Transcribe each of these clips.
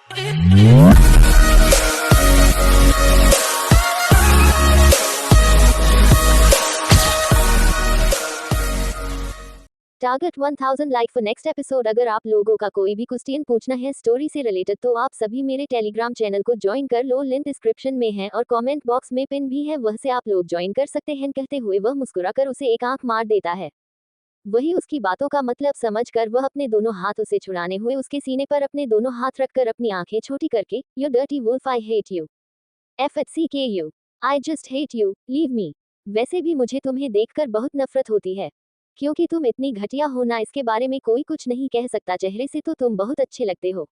Target 1000 like for next episode. अगर आप लोगों का कोई भी क्वेश्चन पूछना है स्टोरी से रिलेटेड तो आप सभी मेरे टेलीग्राम चैनल को ज्वाइन कर लो, लिंक डिस्क्रिप्शन में है और कमेंट बॉक्स में पिन भी है, वह से आप लोग ज्वाइन कर सकते हैं। कहते हुए वह मुस्कुराकर उसे एक आंख मार देता है। वही उसकी बातों का मतलब समझकर वह अपने दोनों हाथ उसे छुड़ाने हुए उसके सीने पर अपने दोनों हाथ रखकर अपनी आंखें छोटी करके, you dirty wolf I hate you, FHCKU, I just hate you, leave me. वैसे भी मुझे तुम्हें देखकर बहुत नफरत होती है, क्योंकि तुम इतनी घटिया हो ना, इसके बारे में कोई कुछ नहीं कह सकता। चेहरे से तो तुम बहुत अच्छे लगते हो,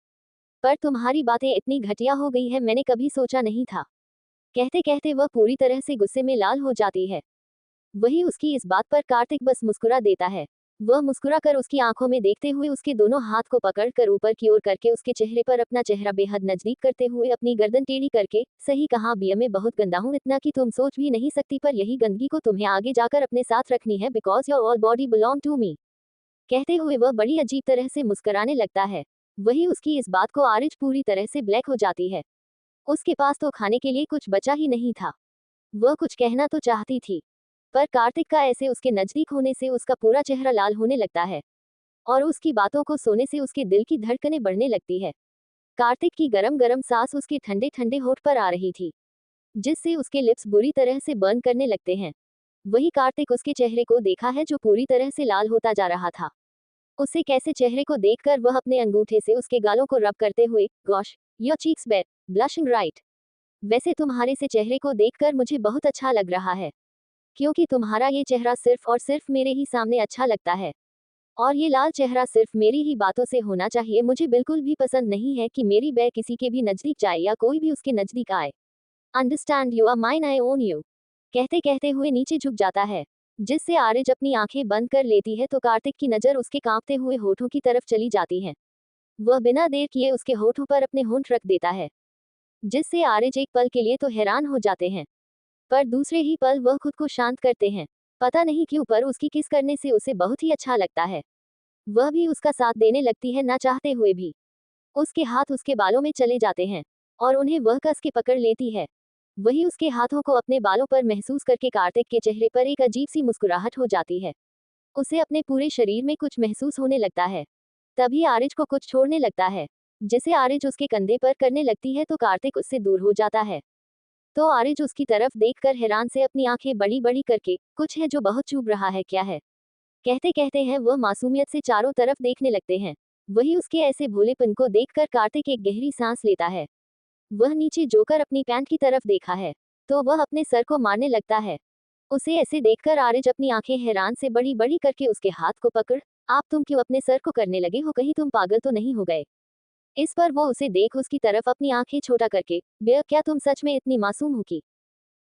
पर तुम्हारी बातें इतनी घटिया हो गई है, मैंने कभी सोचा नहीं था। कहते कहते वह पूरी तरह से गुस्से में लाल हो जाती है। वही उसकी इस बात पर कार्तिक बस मुस्कुरा देता है। वह मुस्कुराकर उसकी आंखों में देखते हुए उसके दोनों हाथ को पकड़कर ऊपर की ओर करके उसके चेहरे पर अपना चेहरा बेहद नजदीक करते हुए अपनी गर्दन टेढ़ी करके, सही कहा बिया, मैं बहुत गंदा हूँ, इतना कि तुम सोच भी नहीं सकती, पर यही गंदगी को तुम्हें आगे जाकर अपने साथ रखनी है, because your all body belong to me. कहते हुए वह बड़ी अजीब तरह से मुस्कुराने लगता है। वही उसकी इस बात को आरिज पूरी तरह से ब्लैक हो जाती है। उसके पास तो खाने के लिए कुछ बचा ही नहीं था। वह कुछ कहना तो चाहती थी, पर कार्तिक का ऐसे उसके नजदीक होने से उसका पूरा चेहरा लाल होने लगता है और उसकी बातों को सुनने से उसके दिल की धड़कनें बढ़ने लगती है। कार्तिक की गरम गरम सांस उसके ठंडे ठंडे होठ पर आ रही थी, जिससे उसके लिप्स बुरी तरह से बर्न करने लगते हैं। वही कार्तिक उसके चेहरे को देखा है जो पूरी तरह से लाल होता जा रहा था। उसे कैसे चेहरे को देखकर वह अपने अंगूठे से उसके गालों को रब करते हुए, गॉश, योर चीक्स बेर ब्लशिंग राइट। वैसे तुम्हारे से चेहरे को देखकर मुझे बहुत अच्छा लग रहा है, क्योंकि तुम्हारा ये चेहरा सिर्फ और सिर्फ मेरे ही सामने अच्छा लगता है, और ये लाल चेहरा सिर्फ मेरी ही बातों से होना चाहिए। मुझे बिल्कुल भी पसंद नहीं है कि मेरी बह किसी के भी नजदीक जाए या कोई भी उसके नजदीक आए। Understand, you are mine, I own you. कहते कहते हुए नीचे झुक जाता है, जिससे आरिज अपनी आंखें बंद कर लेती है तो कार्तिक की नजर उसके कांपते हुए होठों की तरफ चली जाती है। वह बिना देर किए उसके होठों पर अपने होंठ रख देता है, जिससे आरिज एक पल के लिए तो हैरान हो जाते हैं, पर दूसरे ही पल वह खुद को शांत करते हैं। पता नहीं क्यों, पर उसकी किस करने से उसे बहुत ही अच्छा लगता है। वह भी उसका साथ देने लगती है, ना चाहते हुए भी। उसके हाथ उसके बालों में चले जाते हैं और उन्हें वह कस के पकड़ लेती है। वही उसके हाथों को अपने बालों पर महसूस करके कार्तिक के चेहरे पर एक अजीब सी मुस्कुराहट हो जाती है। उसे अपने पूरे शरीर में कुछ महसूस होने लगता है। तभी आरिज को कुछ छोड़ने लगता है, जिसे आरिज उसके कंधे पर करने लगती है तो कार्तिक उससे दूर हो जाता है। तो आरिज उसकी तरफ देखकर हैरान से अपनी आंखें बड़ी बड़ी करके, कुछ है जो बहुत चुभ रहा है, क्या है? कहते कहते हैं वह मासूमियत से चारों तरफ देखने लगते हैं। वही उसके ऐसे भोलेपन को देखकर कार्तिक एक गहरी सांस लेता है। वह नीचे जोकर अपनी पैंट की तरफ देखा है तो वह अपने सर को मारने लगता है। उसे ऐसे देखकर आरिज अपनी आंखें हैरान से बड़ी बड़ी करके उसके हाथ को पकड़, आप तुम क्यों अपने सर को करने लगे हो, कहीं तुम पागल तो नहीं हो गए? इस पर वो उसे देख उसकी तरफ अपनी आंखें छोटा करके, बेयर, क्या तुम सच में इतनी मासूम हो कि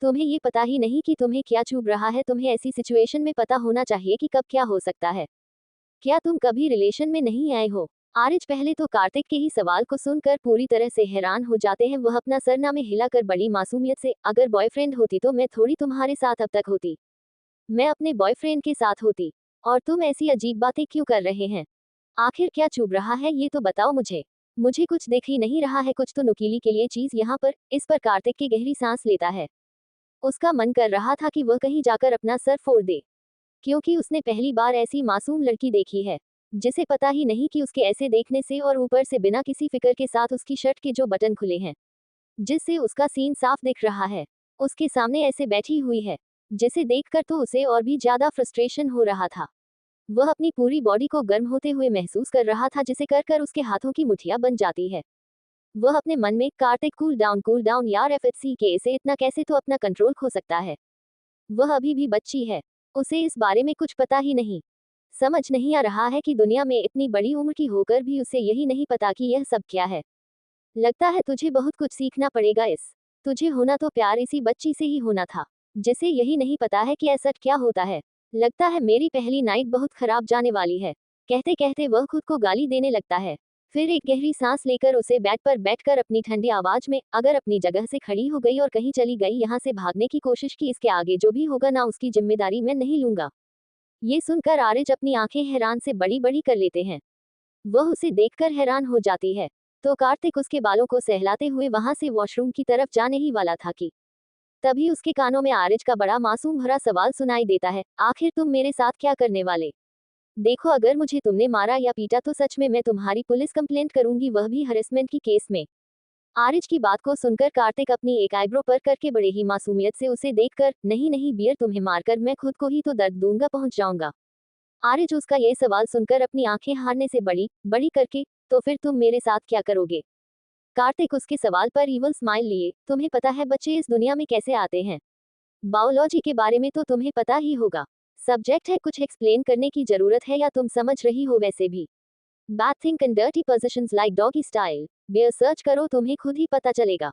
तुम्हें ये पता ही नहीं कि तुम्हें क्या चुभ रहा है? तुम्हें ऐसी सिचुएशन में पता होना चाहिए कि कब क्या हो सकता है। क्या तुम कभी रिलेशन में नहीं आए हो? आरिज पहले तो कार्तिक के ही सवाल को सुनकर पूरी तरह से हैरान हो जाते हैं। वह अपना सरनामे हिलाकर बड़ी मासूमियत से, अगर बॉयफ्रेंड होती तो मैं थोड़ी तुम्हारे साथ अब तक होती, मैं अपने बॉयफ्रेंड के साथ होती, और तुम ऐसी अजीब बातें क्यों कर रहे हैं? आखिर क्या चुभ रहा है ये तो बताओ मुझे। मुझे कुछ दिख ही नहीं रहा है, कुछ तो नुकीली के लिए चीज यहाँ पर। इस पर कार्तिक की गहरी सांस लेता है। उसका मन कर रहा था कि वह कहीं जाकर अपना सर फोड़ दे, क्योंकि उसने पहली बार ऐसी मासूम लड़की देखी है जिसे पता ही नहीं कि उसके ऐसे देखने से और ऊपर से बिना किसी फिक्र के साथ उसकी शर्ट के जो बटन खुले हैं, जिससे उसका सीन साफ दिख रहा है, उसके सामने ऐसे बैठी हुई है, जिसे देखकर तो उसे और भी ज्यादा फ्रस्ट्रेशन हो रहा था। वह अपनी पूरी बॉडी को गर्म होते हुए महसूस कर रहा था, जिसे कर कर उसके हाथों की मुठियां बन जाती है। वह अपने मन में, कार्तिक कूल डाउन यार, FHC के इसे इतना कैसे तो अपना कंट्रोल खो सकता है? वह अभी भी बच्ची है, उसे इस बारे में कुछ पता ही नहीं। समझ नहीं आ रहा है कि दुनिया में इतनी बड़ी उम्र की होकर भी उसे यही नहीं पता कि यह सब क्या है। लगता है तुझे बहुत कुछ सीखना पड़ेगा। तुझे होना तो प्यार इसी बच्ची से ही होना था, जिसे यही नहीं पता है कि ऐसा क्या होता है। लगता है मेरी पहली नाइट बहुत खराब जाने वाली है। कहते कहते वह खुद को गाली देने लगता है। फिर एक गहरी सांस लेकर उसे बेड पर बैठकर अपनी ठंडी आवाज में, अगर अपनी जगह से खड़ी हो गई और कहीं चली गई, यहाँ से भागने की कोशिश की, इसके आगे जो भी होगा ना उसकी जिम्मेदारी मैं नहीं लूंगा। ये सुनकर आरिज अपनी आंखें हैरान से बड़ी बड़ी कर लेते हैं। वह उसे देखकर हैरान हो जाती है। तो कार्तिक उसके बालों को सहलाते हुए वहां से वॉशरूम की तरफ जाने ही वाला था कि तभी उसके कानों में आरिज का बड़ा मासूम भरा सवाल सुनाई देता है, आखिर तुम मेरे साथ क्या करने वाले? देखो, अगर मुझे तुमने मारा या पीटा तो सच में मैं तुम्हारी पुलिस कंप्लेंट करूंगी, वह भी हरेसमेंट की केस में। आरिज की बात को सुनकर कार्तिक अपनी एक आईब्रो पर करके बड़े ही मासूमियत से उसे देखकर, नहीं नहीं बियर, तुम्हें मारकर मैं खुद को ही तो दर्द दूंगा, पहुंच जाऊंगा। आरिज उसका ये सवाल सुनकर अपनी आंखें हारने से बड़ी बड़ी करके, तो फिर तुम मेरे साथ क्या करोगे? कार्तिक उसके सवाल पर इवल स्माइल लिए, तुम्हें पता है बच्चे इस दुनिया में कैसे आते हैं? बायोलॉजी के बारे में तो तुम्हें पता ही होगा। सब्जेक्ट है, कुछ एक्सप्लेन करने की जरूरत है या तुम समझ रही हो? वैसे भी bad think in dirty positions like doggy style, bare search करो, तुम्हें खुद ही पता चलेगा।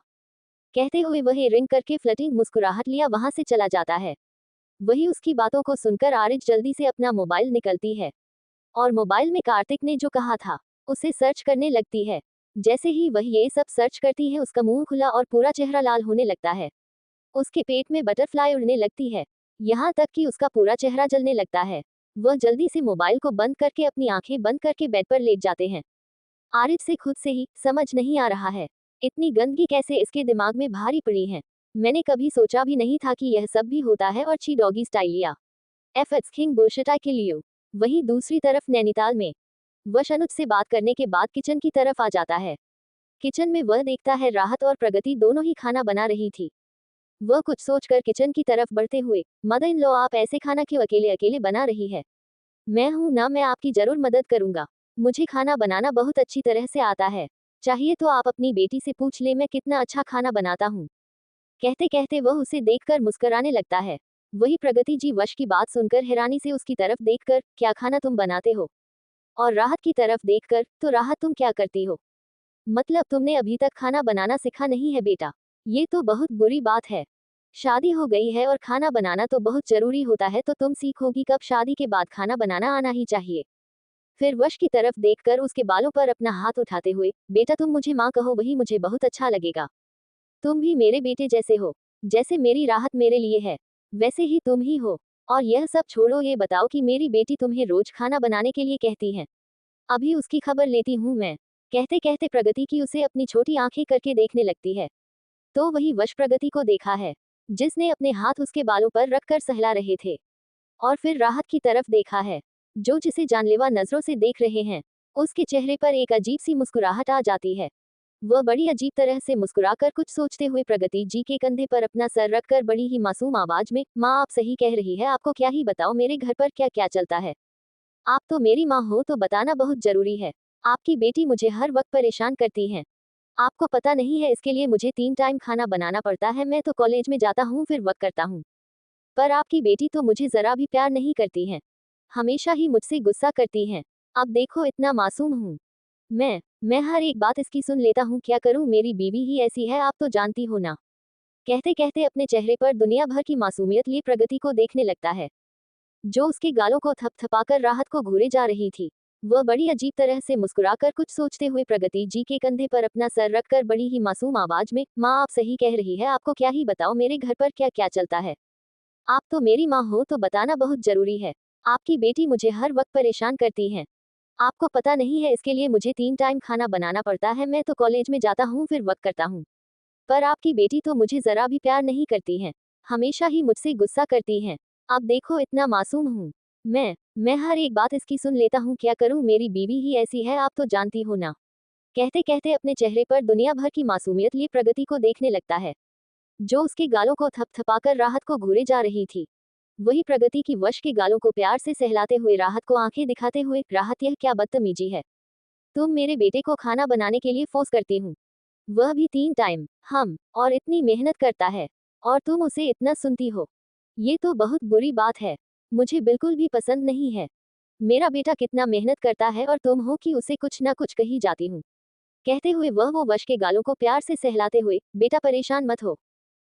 कहते हुए वह रिंग करके फ्लटिंग मुस्कुराहट लिया वहां से चला जाता है। वही उसकी बातों को सुनकर आरिज जल्दी से अपना मोबाइल निकलती है और मोबाइल में कार्तिक ने जो कहा था उसे सर्च करने लगती है। जैसे ही वह ये सब सर्च करती है उसका मुंह खुला और पूरा चेहरा लाल होने लगता है। उसके पेट में बटरफ्लाई उड़ने लगती है, यहाँ तक कि उसका पूरा चेहरा जलने लगता है। वह जल्दी से मोबाइल को बंद करके अपनी आंखें बंद करके बेड पर लेट जाते हैं। आरिज से खुद से ही समझ नहीं आ रहा है, इतनी गंदगी कैसे इसके दिमाग में भारी पड़ी है। मैंने कभी सोचा भी नहीं था कि यह सब भी होता है। और ची डॉगी स्टाइलिया एफ it's king bullshit, I kill you. वहीं दूसरी तरफ नैनीताल में वह अनुज से बात करने के बाद किचन की तरफ आ जाता है। किचन में वह देखता है राहत और प्रगति दोनों ही खाना बना रही थी। वह कुछ सोचकर किचन की तरफ बढ़ते हुए, मदर इन लॉ, आप ऐसे खाना क्यों अकेले अकेले बना रही है? मैं हूं ना, मैं आपकी जरूर मदद करूंगा। मुझे खाना बनाना बहुत अच्छी तरह से आता है। चाहिए तो आप अपनी बेटी से पूछ ले मैं कितना अच्छा खाना बनाता हूँ। कहते कहते वह उसे देखकर मुस्कुराने लगता है। वही प्रगति जी वश की बात सुनकर हैरानी से उसकी तरफ देखकर, क्या खाना तुम बनाते हो? और राहत की तरफ देखकर, तो राहत तुम क्या करती हो? मतलब तुमने अभी तक खाना बनाना सीखा नहीं है बेटा? ये तो बहुत बुरी बात है। शादी हो गई है और खाना बनाना तो बहुत जरूरी होता है, तो तुम सीखोगी कब? शादी के बाद खाना बनाना आना ही चाहिए। फिर वश की तरफ देखकर उसके बालों पर अपना हाथ उठाते हुए, बेटा तुम मुझे माँ कहो, वही मुझे बहुत अच्छा लगेगा। तुम भी मेरे बेटे जैसे हो। जैसे मेरी राहत मेरे लिए है, वैसे ही तुम ही हो। और यह सब छोड़ो, ये बताओ कि मेरी बेटी तुम्हें रोज खाना बनाने के लिए कहती है। अभी उसकी खबर लेती हूँ मैं। कहते कहते प्रगति की उसे अपनी छोटी आंखें करके देखने लगती है। तो वही वश प्रगति को देखा है, जिसने अपने हाथ उसके बालों पर रखकर सहला रहे थे। और फिर राहत की तरफ देखा है, जो जिसे जानलेवा नजरों से देख रहे हैं। उसके चेहरे पर एक अजीब सी मुस्कुराहट आ जाती है। वह बड़ी अजीब तरह से मुस्कुराकर कुछ सोचते हुए प्रगति जी के कंधे पर अपना सर रखकर बड़ी ही मासूम आवाज में, माँ आप सही कह रही है, आपको क्या ही बताओ मेरे घर पर क्या क्या चलता है। आप तो मेरी माँ हो तो बताना बहुत जरूरी है। आपकी बेटी मुझे हर वक्त परेशान करती है। आपको पता नहीं है, इसके लिए मुझे 3 टाइम खाना बनाना पड़ता है। मैं तो कॉलेज में जाता हूँ फिर वर्क करता हूँ। पर आपकी बेटी तो मुझे जरा भी प्यार नहीं करती है, हमेशा ही मुझसे गुस्सा करती है। अब देखो इतना मासूम हूँ मैं हर एक बात इसकी सुन लेता हूँ, क्या करूँ? मेरी बीवी ही ऐसी है, आप तो जानती हो ना। कहते कहते अपने चेहरे पर दुनिया भर की मासूमियत लिए प्रगति को देखने लगता है, जो उसके गालों को थपथपाकर राहत को घूरे जा रही थी। वह बड़ी अजीब तरह से मुस्कुराकर कुछ सोचते हुए प्रगति जी के कंधे पर अपना सर रखकर बड़ी ही मासूम आवाज में, माँ आप सही कह रही है, आपको क्या ही बताओ मेरे घर पर क्या क्या चलता है। आप तो मेरी माँ हो तो बताना बहुत जरूरी है। आपकी बेटी मुझे हर वक्त परेशान करती है। आपको पता नहीं है, इसके लिए मुझे 3 टाइम खाना बनाना पड़ता है। मैं तो कॉलेज में जाता हूँ फिर वर्क करता हूँ। पर आपकी बेटी तो मुझे जरा भी प्यार नहीं करती है, हमेशा ही मुझसे गुस्सा करती है। अब देखो इतना मासूम हूँ मैं हर एक बात इसकी सुन लेता हूँ, क्या करूँ? मेरी बीवी ही ऐसी है, आप तो जानती हो ना। कहते कहते अपने चेहरे पर दुनिया भर की मासूमियत लिए प्रगति को देखने लगता है, जो उसके गालों को थपथपाकर राहत को घूरे जा रही थी। वही प्रगति की वश के गालों को प्यार से सहलाते हुए राहत को आंखें दिखाते हुए, राहत यह क्या बदतमीजी है? तुम मेरे बेटे को खाना बनाने के लिए फोर्स करती हूँ, वह भी 3 टाइम। और इतनी मेहनत करता है और तुम उसे इतना सुनती हो। ये तो बहुत बुरी बात है, मुझे बिल्कुल भी पसंद नहीं है। मेरा बेटा कितना मेहनत करता है और तुम हो कि उसे कुछ ना कुछ कही जाती हूँ। कहते हुए वह वो वश के गालों को प्यार से सहलाते हुए, बेटा परेशान मत हो,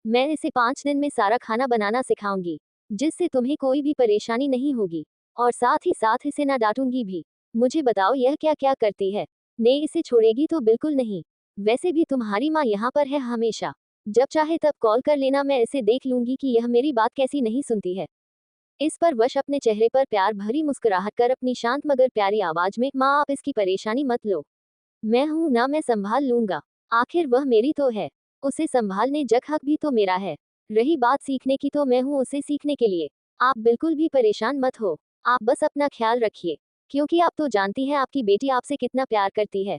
मैं इसे 5 दिन में सारा खाना बनाना सिखाऊंगी, जिससे तुम्हें कोई भी परेशानी नहीं होगी। और साथ ही साथ इसे ना डांटूंगी भी। मुझे बताओ यह क्या क्या करती है? ने इसे छोड़ेगी तो बिल्कुल नहीं। वैसे भी तुम्हारी माँ यहाँ पर है हमेशा, जब चाहे तब कॉल कर लेना, मैं इसे देख लूंगी कि यह मेरी बात कैसी नहीं सुनती है। इस पर वश अपने चेहरे पर प्यार भरी मुस्कुराहट कर अपनी शांत मगर प्यारी आवाज में, माँ आप इसकी परेशानी मत लो, मैं हूं ना, मैं संभाल लूंगा। आखिर वह मेरी तो है। उसे संभालने जग हक भी तो मेरा है। रही बात सीखने की, तो मैं हूं उसे सीखने के लिए। आप बिल्कुल भी परेशान मत हो। आप बस अपना ख्याल रखिए। क्योंकि आप तो जानती हैं आपकी बेटी आपसे कितना प्यार करती है।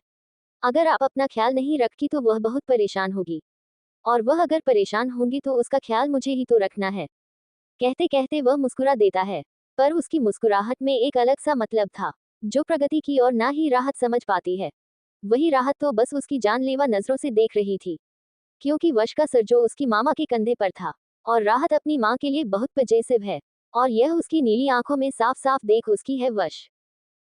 अगर आप अपना ख्याल नहीं रखी तो वह बहुत परेशान होगी। और वह अगर परेशान होंगी तो उसका ख्याल मुझे ही तो रखना है। कहते कहते वह मुस्कुरा देता है। पर उसकी मुस्कुराहट में एक अलग सा मतलब था, जो प्रगति की और ना ही राहत समझ पाती है। वही राहत तो बस उसकी जानलेवा नजरों से देख रही थी। क्योंकि वश का सर जो उसकी मामा के कंधे पर था, और राहत अपनी माँ के लिए बहुत पजेसिव है। और यह उसकी नीली आंखों में साफ साफ देख उसकी है वश।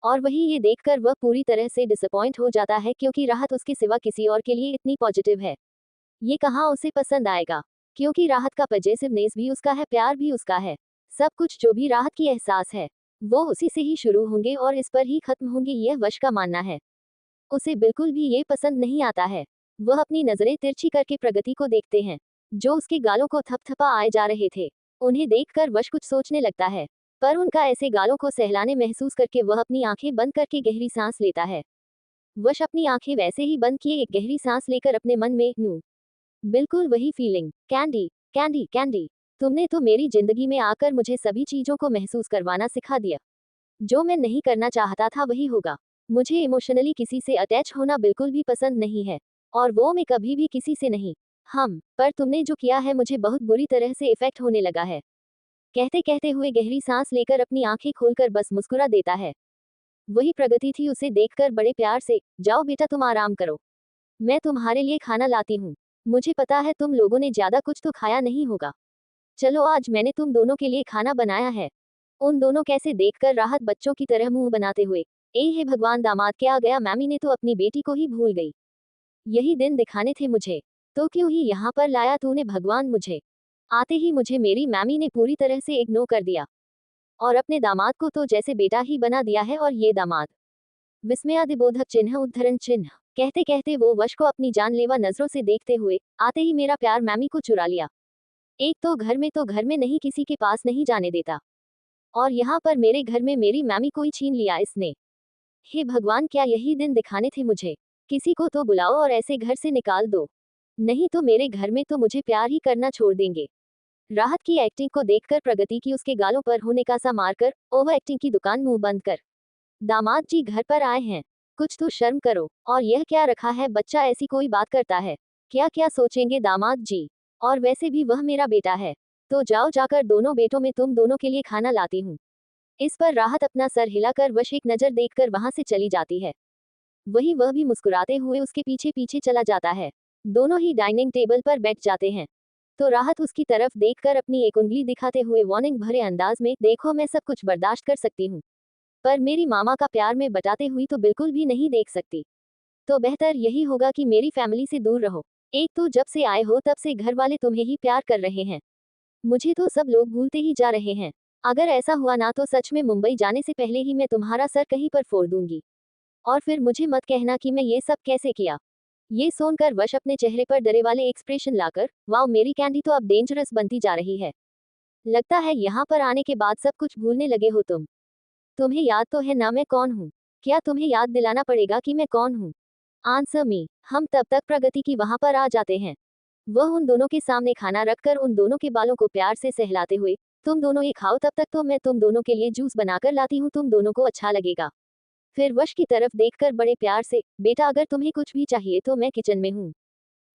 और वही ये देखकर वह पूरी तरह से डिसअपॉइंट हो जाता है, क्योंकि राहत उसके सिवा किसी और के लिए इतनी पॉजिटिव है। ये कहाँ उसे पसंद आएगा। क्योंकि राहत का पजेसिवनेस भी उसका है, प्यार भी उसका है। सब कुछ जो भी राहत की एहसास है, वो उसी से ही शुरू होंगे और इस पर ही खत्म होंगे, यह वश का मानना है। उसे बिल्कुल भी ये पसंद नहीं आता है। वह अपनी नजरें तिरछी करके प्रगति को देखते हैं, जो उसके गालों को थपथपा आए जा रहे थे। उन्हें देखकर वश कुछ सोचने लगता है। पर उनका ऐसे गालों को सहलाने महसूस करके वह अपनी आंखें बंद करके गहरी सांस लेता है। वश अपनी आंखें वैसे ही बंद किए एक गहरी सांस लेकर अपने मन में नू बिल्कुल वही फीलिंग, कैंडी कैंडी कैंडी। तुमने तो मेरी जिंदगी में आकर मुझे सभी चीजों को महसूस करवाना सिखा दिया। जो मैं नहीं करना चाहता था वही होगा। मुझे इमोशनली किसी से अटैच होना बिल्कुल भी पसंद नहीं है। और वो मैं कभी भी किसी से नहीं। पर तुमने जो किया है मुझे बहुत बुरी तरह से इफेक्ट होने लगा है। कहते कहते हुए गहरी सांस लेकर अपनी आंखें खोलकर बस मुस्कुरा देता है। वही प्रगति थी उसे देखकर बड़े प्यार से, जाओ बेटा तुम आराम करो। मैं तुम्हारे लिए खाना लाती हूँ। मुझे पता है तुम लोगों ने ज्यादा कुछ तो खाया नहीं होगा। चलो आज मैंने तुम दोनों के लिए खाना बनाया है। उन दोनों कैसे देखकर राहत बच्चों की तरह मुंह बनाते हुए, ए हे भगवान दामाद क्या आ गया, मैमी ने तो अपनी बेटी को ही भूल गई। यही दिन दिखाने थे मुझे। तो क्यों ही यहाँ पर लाया तूने भगवान मुझे। आते ही मुझे मेरी मैमी ने पूरी तरह से इग्नोर कर दिया। और अपने दामाद को तो जैसे बेटा ही बना दिया है, और ये दामाद। विस्मयादिबोधक चिन्ह उद्धरण चिन्ह। कहते कहते वो वश को अपनी जानलेवा नजरों से देखते हुए, आते ही मेरा प्यार मैमी को चुरा लिया। एक तो घर में नहीं, किसी के पास नहीं जाने देता। और यहाँ पर मेरे घर में मेरी मैमी को ही छीन लिया इसने। हे भगवान क्या यही दिन दिखाने थे मुझे। किसी को तो बुलाओ और ऐसे घर से निकाल दो। नहीं तो मेरे घर में तो मुझे प्यार ही करना छोड़ देंगे। राहत की एक्टिंग को देखकर प्रगति की उसके गालों पर होने का सा मारकर, ओवर एक्टिंग की दुकान मुंह बंद कर। दामाद जी घर पर आए हैं। कुछ तो शर्म करो। और यह क्या रखा है बच्चा, ऐसी कोई बात करता है। क्या क्या सोचेंगे दामाद जी। और वैसे भी वह मेरा बेटा है। तो जाओ जाकर दोनों बेटों में तुम दोनों के लिए खाना लाती हूँ। इस पर राहत अपना सर हिलाकर वश एक नजर देखकर वहां से चली जाती है। वही वह भी मुस्कुराते हुए उसके पीछे पीछे चला जाता है। दोनों ही डाइनिंग टेबल पर बैठ जाते हैं। तो राहत उसकी तरफ देखकर अपनी एक उंगली दिखाते हुए वार्निंग भरे अंदाज में, देखो मैं सब कुछ बर्दाश्त कर सकती हूँ, पर मेरी मामा का प्यार में बटाते हुई तो बिल्कुल भी नहीं देख सकती। तो बेहतर यही होगा कि मेरी फैमिली से दूर रहो। एक तो जब से आए हो तब से घर वाले तुम्हें ही प्यार कर रहे हैं। मुझे तो सब लोग भूलते ही जा रहे हैं। अगर ऐसा हुआ ना तो सच में मुंबई जाने से पहले ही मैं तुम्हारा सर कहीं पर फोड़ दूंगी। और फिर मुझे मत कहना कि मैं ये सब कैसे किया। ये सुनकर वश अपने चेहरे पर डरे वाले एक्सप्रेशन लाकर, वाओ मेरी कैंडी तो अब डेंजरस बनती जा रही है। लगता है यहाँ पर आने के बाद सब कुछ भूलने लगे हो तुम। तुम्हें याद तो है ना मैं कौन हूँ। क्या तुम्हें याद दिलाना पड़ेगा कि मैं कौन हूँ। Answer me. हम तब तक प्रगति की वहां पर आ जाते हैं। वह उन दोनों के सामने खाना रखकर उन दोनों के बालों को प्यार से सहलाते हुए, तुम दोनों ये खाओ तब तक तो मैं तुम दोनों के लिए जूस बनाकर लाती हूँ, तुम दोनों को अच्छा लगेगा। फिर वश की तरफ देखकर बड़े प्यार से, बेटा अगर तुम्हें कुछ भी चाहिए तो मैं किचन में हूँ।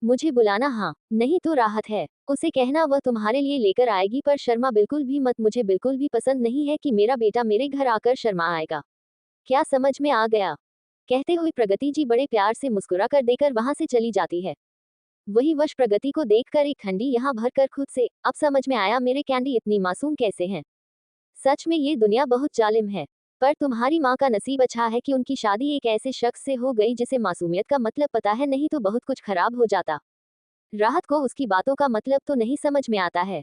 मुझे बुलाना, हाँ नहीं तो राहत है उसे कहना वह तुम्हारे लिए लेकर आएगी, पर शर्मा बिल्कुल भी मत, मुझे बिल्कुल भी पसंद नहीं है कि मेरा बेटा मेरे घर आकर शर्मा आएगा। क्या समझ में आ गया। कहते हुए प्रगति जी बड़े प्यार से मुस्कुरा कर देकर वहां से चली जाती है। वही वश प्रगति को देखकर एक ठंडी यहाँ भर कर खुद से, अब समझ में आया मेरे कैंडी इतनी मासूम कैसे हैं। सच में ये दुनिया बहुत जालिम है। पर तुम्हारी माँ का नसीब अच्छा है कि उनकी शादी एक ऐसे शख्स से हो गई जिसे मासूमियत का मतलब पता है, नहीं तो बहुत कुछ खराब हो जाता। राहत को उसकी बातों का मतलब तो नहीं समझ में आता है।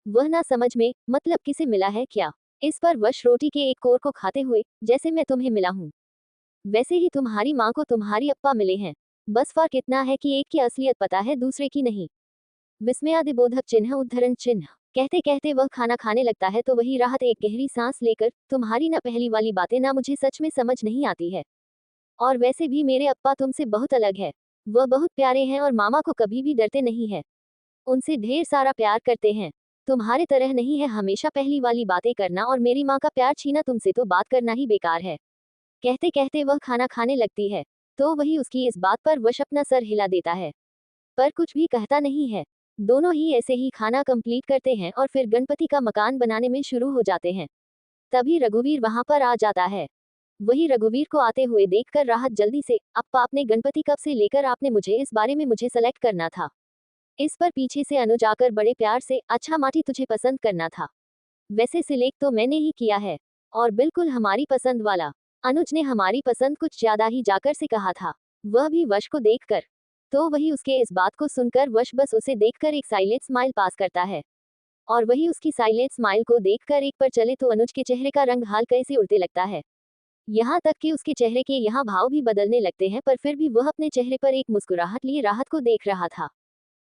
वह ना समझ में मतलब किसे मिला है क्या। इस पर वश रोटी के एक कोर को खाते हुए, जैसे मैं तुम्हें मिला हूँ वैसे ही तुम्हारी माँ को तुम्हारी अप्पा मिले हैं। बस फर्क इतना है कि एक की असलियत पता है दूसरे की नहीं। विस्मयादिबोधक चिन्ह उद्धरण चिन्ह। कहते कहते वह खाना खाने लगता है तो वही राहत एक गहरी सांस लेकर, तुम्हारी ना पहली वाली बातें ना मुझे सच में समझ नहीं आती है। और वैसे भी मेरे अप्पा तुमसे बहुत अलग है। वह बहुत प्यारे हैं और मामा को कभी भी डरते नहीं है। उनसे ढेर सारा प्यार करते हैं। तुम्हारे तरह नहीं है हमेशा पहली वाली बातें करना, और मेरी माँ का प्यार छीना तुमसे तो बात करना ही बेकार है। कहते कहते वह खाना खाने लगती है, तो वही उसकी इस बात पर वश अपना सर हिला देता है, पर कुछ भी कहता नहीं है। दोनों ही ऐसे ही खाना कंप्लीट करते हैं और फिर गणपति का मकान बनाने में शुरू हो जाते हैं। तभी रघुवीर वहां पर आ जाता है। वही रघुवीर को आते हुए देखकर राहत जल्दी से, अप्पा आपने गणपति कब से लेकर, आपने मुझे इस बारे में मुझे सेलेक्ट करना था। इस पर पीछे से अनुज आकर बड़े प्यार से, अच्छा माटी तुझे पसंद करना था। वैसे सिलेक्ट तो मैंने ही किया है, और बिल्कुल हमारी पसंद वाला। अनुज ने हमारी पसंद कुछ ज्यादा ही जाकर से कहा था, वह भी वश को देखकर। तो वही उसके इस बात को सुनकर वश बस उसे देखकर एक साइलेंट स्माइल पास करता है, और वही उसकी साइलेंट स्माइल को देखकर एक पर चले तो अनुज के चेहरे का रंग हाल कैसे उड़ते लगता है। यहाँ तक कि उसके चेहरे के यहाँ भाव भी बदलने लगते हैं, पर फिर भी वह अपने चेहरे पर एक मुस्कुराहट लिए राहत को देख रहा था।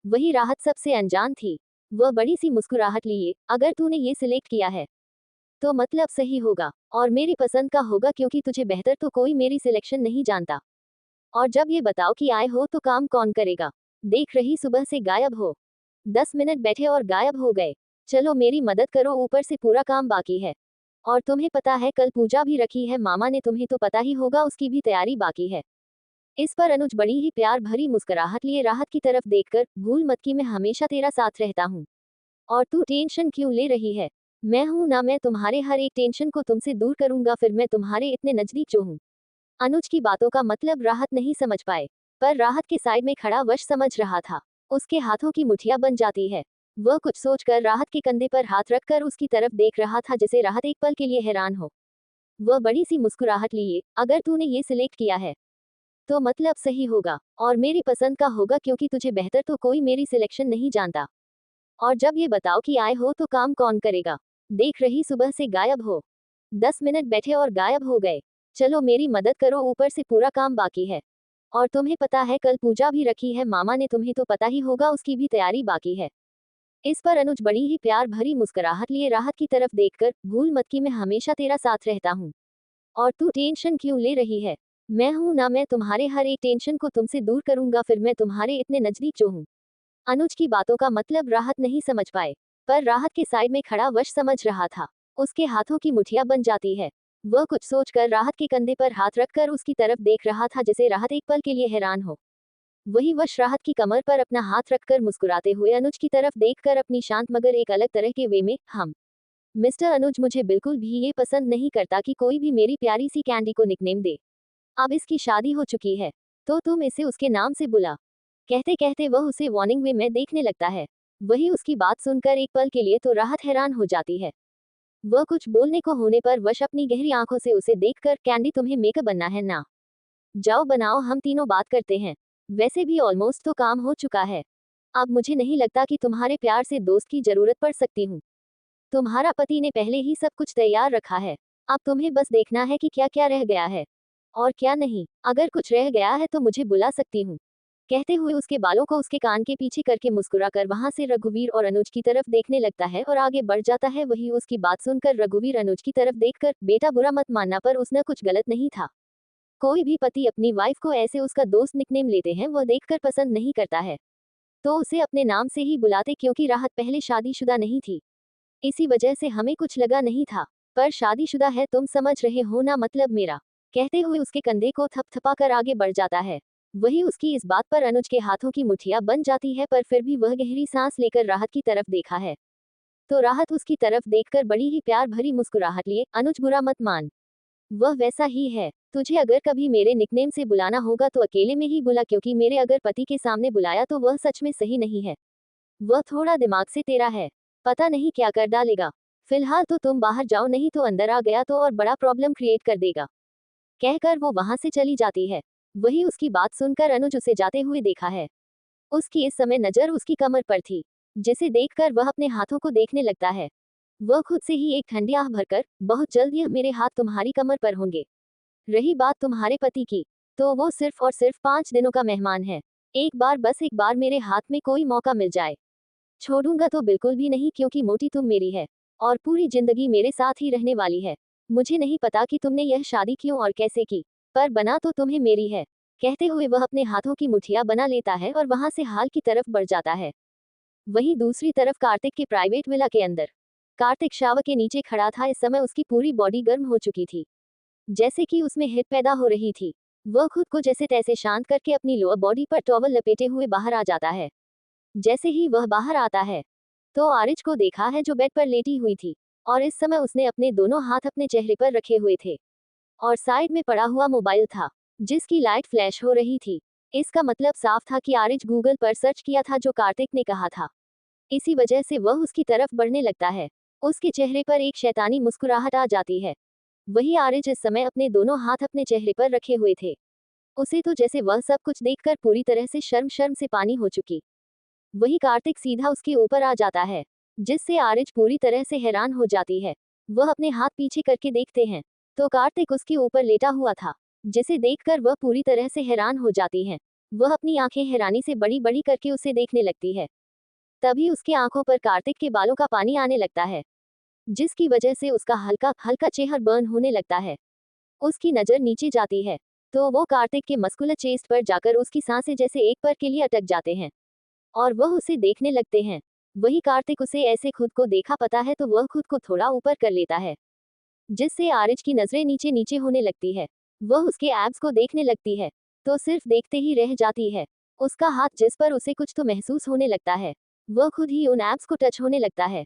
वही राहत सबसे अनजान थी। वह बड़ी सी मुस्कुराहट लिए, अगर तूने ये सिलेक्ट किया है तो मतलब सही होगा, और मेरी पसंद का होगा, क्योंकि तुझे बेहतर तो कोई मेरी सिलेक्शन नहीं जानता। और जब ये बताओ कि आए हो तो काम कौन करेगा? देख रही सुबह से गायब हो। 10 मिनट बैठे और गायब हो गए। चलो मेरी मदद करो, ऊपर से पूरा काम बाकी है। और तुम्हें पता है कल पूजा भी रखी है मामा ने, तुम्हें तो पता ही होगा, उसकी भी तैयारी बाकी है। इस पर अनुज बड़ी ही प्यार भरी मुस्कुराहट लिए राहत की तरफ देखकर, भूल मत कि मैं हमेशा तेरा साथ रहता हूँ। और तू टेंशन क्यों ले रही है? मैं हूं ना, मैं तुम्हारे हर एक टेंशन को तुमसे दूर करूंगा, फिर मैं तुम्हारे इतने नजदीक जो हूँ। अनुज की बातों का मतलब राहत नहीं समझ पाए, पर राहत के साइड में खड़ा वश समझ रहा था। उसके हाथों की मुठिया बन जाती है। वह कुछ सोचकर राहत के कंधे पर हाथ रखकर उसकी तरफ देख रहा था, जिसे राहत एक पल के लिए हैरान हो। वह बड़ी सी मुस्कुराहट लिए, अगर तूने ये सिलेक्ट किया है तो मतलब सही होगा, और मेरी पसंद का होगा, क्योंकि तुझे बेहतर तो कोई मेरी सिलेक्शन नहीं जानता। और जब ये बताओ कि आए हो तो काम कौन करेगा? देख रही सुबह से गायब हो। 10 मिनट बैठे और गायब हो गए। चलो मेरी मदद करो, ऊपर से पूरा काम बाकी है। और तुम्हें पता है कल पूजा भी रखी है मामा ने, तुम्हें तो पता ही होगा, उसकी भी तैयारी बाकी है। इस पर अनुज बड़ी ही प्यार भरी मुस्कुराहट लिए राहत की तरफ देखकर, भूल मत कि मैं हमेशा तेरा साथ रहता हूँ। और तू टेंशन क्यों ले रही है? मैं हूं ना, मैं तुम्हारे हर एक टेंशन को तुमसे दूर करूंगा, फिर मैं तुम्हारे इतने नजदीक जो हूँ। अनुज की बातों का मतलब राहत नहीं समझ पाए, पर राहत के साइड में खड़ा वश समझ रहा था। उसके हाथों की मुठिया बन जाती है। वह कुछ सोचकर राहत के कंधे पर हाथ रखकर उसकी तरफ देख रहा था, जिसे राहत एक पल के लिए हैरान हो। वही वश राहत की कमर पर अपना हाथ रखकर मुस्कुराते हुए अनुज की तरफ देखकर अपनी शांत मगर एक अलग तरह के वे में, हम मिस्टर अनुज, मुझे बिल्कुल भी ये पसंद नहीं करता कि कोई भी मेरी प्यारी सी कैंडी को निकनेम दे। अब इसकी शादी हो चुकी है, तो तुम इसे उसके नाम से बुला। कहते कहते वह उसे वार्निंग वे में देखने लगता है। वही उसकी बात सुनकर एक पल के लिए तो राहत हैरान हो जाती है। वह कुछ बोलने को होने पर वश अपनी गहरी आंखों से उसे देखकर, कैंडी तुम्हें मेकअप बनना है ना? जाओ बनाओ, हम तीनों बात करते हैं। वैसे भी ऑलमोस्ट तो काम हो चुका है। अब मुझे नहीं लगता कि तुम्हारे प्यार से दोस्त की जरूरत पड़ सकती हूँ। तुम्हारा पति ने पहले ही सब कुछ तैयार रखा है। अब तुम्हें बस देखना है कि क्या क्या रह गया है और क्या नहीं। अगर कुछ रह गया है तो मुझे बुला सकती हूँ। कहते हुए उसके बालों को उसके कान के पीछे करके मुस्कुराकर वहां से रघुवीर और अनुज की तरफ देखने लगता है और आगे बढ़ जाता है। वही उसकी बात सुनकर रघुवीर अनुज की तरफ देखकर, बेटा बुरा मत मानना, पर उसने कुछ गलत नहीं था। कोई भी पति अपनी वाइफ को ऐसे उसका दोस्त निकनेम लेते हैं वह देखकर पसंद नहीं करता है, तो उसे अपने नाम से ही बुलाते। क्योंकि राहत पहले शादीशुदा नहीं थी, इसी वजह से हमें कुछ लगा नहीं था, पर शादीशुदा है, तुम समझ रहे हो ना मतलब मेरा। कहते हुए उसके कंधे को थपथपाकर आगे बढ़ जाता है। वही उसकी इस बात पर अनुज के हाथों की मुठिया बन जाती है, पर फिर भी वह गहरी सांस लेकर राहत की तरफ देखा है, तो राहत उसकी तरफ देखकर बड़ी ही प्यार भरी मुस्कुराहट लिए, अनुज बुरा मत मान, वह वैसा ही है। तुझे अगर कभी मेरे निकनेम से बुलाना होगा तो अकेले में ही बुला, क्योंकि मेरे अगर पति के सामने बुलाया तो वह सच में सही नहीं है। वह थोड़ा दिमाग से तेरा है, पता नहीं क्या कर डालेगा। फिलहाल तो तुम बाहर जाओ, नहीं तो अंदर आ गया तो और बड़ा प्रॉब्लम क्रिएट कर देगा। कहकर वो वहां से चली जाती है। वही उसकी बात सुनकर अनुज उसे जाते हुए देखा है। उसकी इस समय नजर उसकी कमर पर थी, जिसे देखकर वह अपने हाथों को देखने लगता है। वह खुद से ही एक ठंडी आह भरकर, बहुत जल्द यह मेरे हाथ तुम्हारी कमर पर होंगे। रही बात तुम्हारे पति की, तो वो सिर्फ और सिर्फ 5 दिनों का मेहमान है। एक बार, बस एक बार मेरे हाथ में कोई मौका मिल जाए, छोड़ूंगा तो बिल्कुल भी नहीं, क्योंकि मोटी तुम मेरी है और पूरी जिंदगी मेरे साथ ही रहने वाली है। मुझे नहीं पता कि तुमने यह शादी क्यों और कैसे की, पर बना तो तुम्हें मेरी है। कहते हुए वह अपने हाथों की मुठियां बना लेता है और वहां से हाल की तरफ बढ़ जाता है। वहीं दूसरी तरफ कार्तिक के प्राइवेट विला के अंदर कार्तिक शावर के नीचे खड़ा था। इस समय उसकी पूरी बॉडी गर्म हो चुकी थी, जैसे कि उसमें हीट पैदा हो रही थी। वह खुद को जैसे तैसे शांत करके अपनी लोअर बॉडी पर टॉवल लपेटे हुए बाहर आ जाता है। जैसे ही वह बाहर आता है तो आरिज को देखा है, जो बेड पर लेटी हुई थी, और इस समय उसने अपने दोनों हाथ अपने चेहरे पर रखे हुए थे और साइड में पड़ा हुआ मोबाइल था जिसकी लाइट फ्लैश हो रही थी। इसका मतलब साफ था कि आरिज गूगल पर सर्च किया था जो कार्तिक ने कहा था। इसी वजह से वह उसकी तरफ बढ़ने लगता है। उसके चेहरे पर एक शैतानी मुस्कुराहट आ जाती है। वही आरिज इस समय अपने दोनों हाथ अपने चेहरे पर रखे हुए थे। उसे तो जैसे वह सब कुछ देखकर पूरी तरह से शर्म शर्म से पानी हो चुकी। वही कार्तिक सीधा उसके ऊपर आ जाता है, जिससे आरिज पूरी तरह से हैरान हो जाती है। वह अपने हाथ पीछे करके देखते हैं तो कार्तिक उसके ऊपर लेटा हुआ था, जिसे देखकर वह पूरी तरह से हैरान हो जाती हैं। वह अपनी आंखें हैरानी से बड़ी बड़ी करके उसे देखने लगती है। तभी उसकी आंखों पर कार्तिक के बालों का पानी आने लगता है, जिसकी वजह से उसका हल्का हल्का चेहरा बर्न होने लगता है। उसकी नजर नीचे जाती है तो वो कार्तिक के मस्कुलर चेस्ट पर जाकर उसकी सांसें जैसे एक पल के लिए अटक जाते हैं और वह उसे देखने लगते हैं। वही कार्तिक उसे ऐसे खुद को देखा पता है तो वह खुद को थोड़ा ऊपर कर लेता है, जिससे आरिज की नजरें नीचे नीचे होने लगती है। वह उसके एब्स को देखने लगती है तो सिर्फ देखते ही रह जाती है। उसका हाथ जिस पर उसे कुछ तो महसूस होने लगता है, वह खुद ही उन एब्स को टच होने लगता है,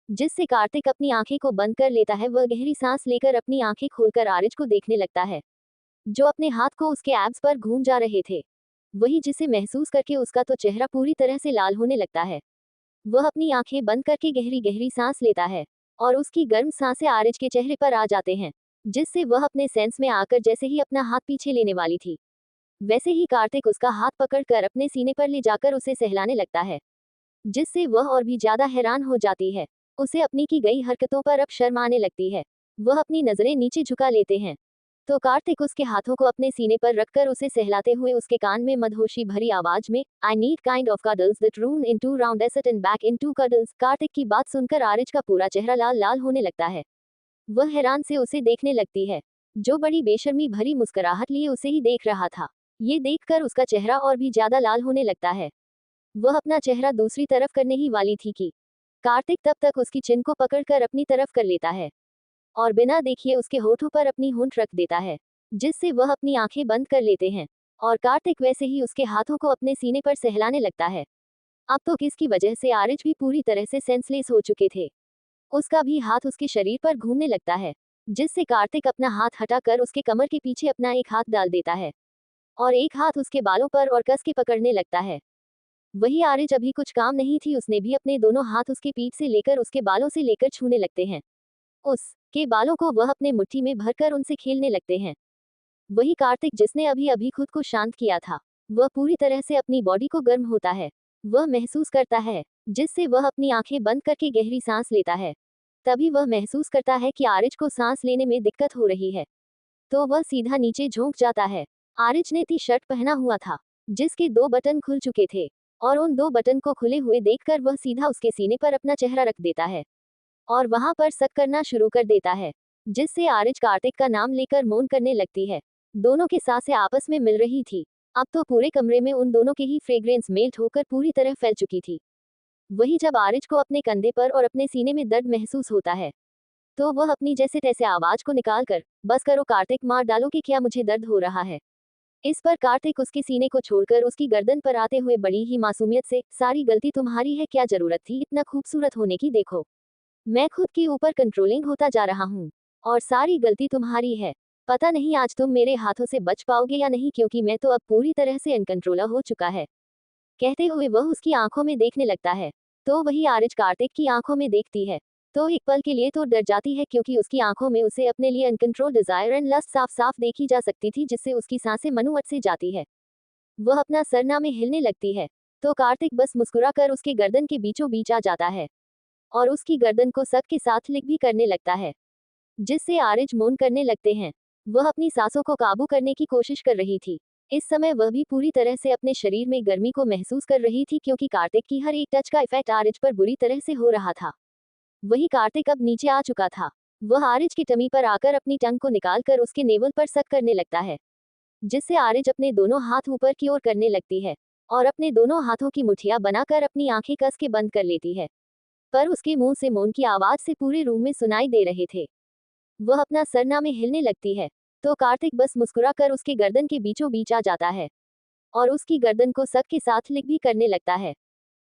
जिससे कार्तिक अपनी आंखें को बंद कर लेता है। वह गहरी सांस लेकर अपनी आंखें खोलकर आरिज को देखने लगता है, जो अपने हाथ को उसके एब्स पर घूम जा रहे थे। वही जिसे महसूस करके उसका तो चेहरा पूरी तरह से लाल होने लगता है। वह अपनी आंखें बंद करके गहरी गहरी सांस लेता है और उसकी गर्म सांसें आरिज के चेहरे पर आ जाते हैं, जिससे वह अपने सेंस में आकर जैसे ही अपना हाथ पीछे लेने वाली थी, वैसे ही कार्तिक उसका हाथ पकड़कर अपने सीने पर ले जाकर उसे सहलाने लगता है, जिससे वह और भी ज्यादा हैरान हो जाती है। उसे अपनी की गई हरकतों पर अब शर्म आने लगती है। वह अपनी नजरें नीचे झुका लेते हैं तो कार्तिक उसके हाथों को अपने सीने पर रखकर उसे सहलाते हुए उसके कान में मदहोशी भरी आवाज में I need kind of cuddles that run into round asset and back into cuddles. Kartik की बात सुनकर आरिज का पूरा चेहरा लाल लाल होने लगता है। वह हैरान से उसे देखने लगती है, जो बड़ी बेशर्मी भरी मुस्कुराहट लिए उसे ही देख रहा था। ये देखकर उसका चेहरा और भी ज्यादा लाल होने लगता है। वह अपना चेहरा दूसरी तरफ करने ही वाली थी कि कार्तिक तब तक उसकी चिन को पकड़कर अपनी तरफ कर लेता है और बिना देखिए उसके होठों पर अपनी होंठ रख देता है, जिससे वह अपनी आंखें बंद कर लेते हैं और कार्तिक वैसे ही उसके हाथों को अपने सीने पर सहलाने लगता है। अब तो किसकी वजह से आरिज भी पूरी तरह से सेंसलेस हो चुके थे। उसका भी हाथ उसके शरीर पर घूमने लगता है, जिससे कार्तिक अपना हाथ हटाकर उसके कमर के पीछे अपना एक हाथ डाल देता है और एक हाथ उसके बालों पर और कस के पकड़ने लगता है। वही आरिज अभी कुछ काम नहीं थी, उसने भी अपने दोनों हाथ उसके पीठ से लेकर उसके बालों से लेकर छूने लगते हैं। उसके बालों को वह अपने मुट्ठी में भरकर उनसे खेलने लगते हैं। वही कार्तिक जिसने अभी अभी खुद को शांत किया था, वह पूरी तरह से अपनी बॉडी को गर्म होता है। वह महसूस करता है, जिससे वह अपनी आंखें बंद करके गहरी सांस लेता है। तभी वह महसूस करता है कि आरिज को सांस लेने में दिक्कत हो रही है, तो वह सीधा नीचे झोंक जाता है। आरिज ने टी शर्ट पहना हुआ था, जिसके 2 बटन खुल चुके थे और उन 2 बटन को खुले हुए देखकर वह सीधा उसके सीने पर अपना चेहरा रख देता है और वहां पर सक करना शुरू कर देता है, जिससे आरिज कार्तिक का नाम लेकर मौन करने लगती है। दोनों की सांसें आपस में मिल रही थी। अब तो पूरे कमरे में उन दोनों के ही फ्रेग्रेंस मेल्ट होकर पूरी तरह फैल चुकी थी। वही जब आरिज को अपने कंधे पर और अपने सीने में दर्द महसूस होता है, तो वह अपनी जैसे तैसे आवाज को निकाल कर बस करो कार्तिक, मार डालो कि क्या मुझे दर्द हो रहा है। इस पर कार्तिक उसके सीने को छोड़कर उसकी गर्दन पर आते हुए बड़ी ही मासूमियत से, सारी गलती तुम्हारी है, क्या जरूरत थी इतना खूबसूरत होने की, देखो मैं खुद के ऊपर कंट्रोलिंग होता जा रहा हूँ और सारी गलती तुम्हारी है। पता नहीं आज तुम मेरे हाथों से बच पाओगे या नहीं, क्योंकि मैं तो अब पूरी तरह से अनकंट्रोलर हो चुका है। कहते हुए वह उसकी आंखों में देखने लगता है तो वही आरिज कार्तिक की आंखों में देखती है तो एक पल के लिए तो डर जाती है, क्योंकि उसकी आंखों में उसे अपने लिए अनकंट्रोल डिजायर एंड लस्ट साफ साफ देखी जा सकती थी, जिससे उसकी सांसें मनुअट से जाती है। वह अपना सरना में हिलने लगती है तो कार्तिक बस मुस्कुरा कर उसके गर्दन के बीचों बीच आ जाता है और उसकी गर्दन को सक के साथ लिक भी करने लगता है, जिससे आरिज मौन करने लगते हैं। वह अपनी सांसों को काबू करने की कोशिश कर रही थी। इस समय वह भी पूरी तरह से अपने शरीर में गर्मी को महसूस कर रही थी, क्योंकि कार्तिक की हर एक टच का इफेक्ट आरिज पर बुरी तरह से हो रहा था। वही कार्तिक अब नीचे आ चुका था। वह आरिज की टमी पर आकर अपनी टंग को निकालकर उसके नेवल पर सक करने लगता है। जिससे आरिज अपने दोनों हाथ ऊपर की ओर करने लगती है और अपने दोनों हाथों की मुठ्ठियां बनाकर अपनी आंखें कस के बंद कर लेती है। पर उसके मुंह से मौन की आवाज से पूरे रूम में सुनाई दे रहे थे। वह अपना सरना में हिलने लगती है तो कार्तिक बस मुस्कुरा कर उसके गर्दन के बीचों बीच आ जाता है और उसकी गर्दन को सक के साथ लिक भी करने लगता है,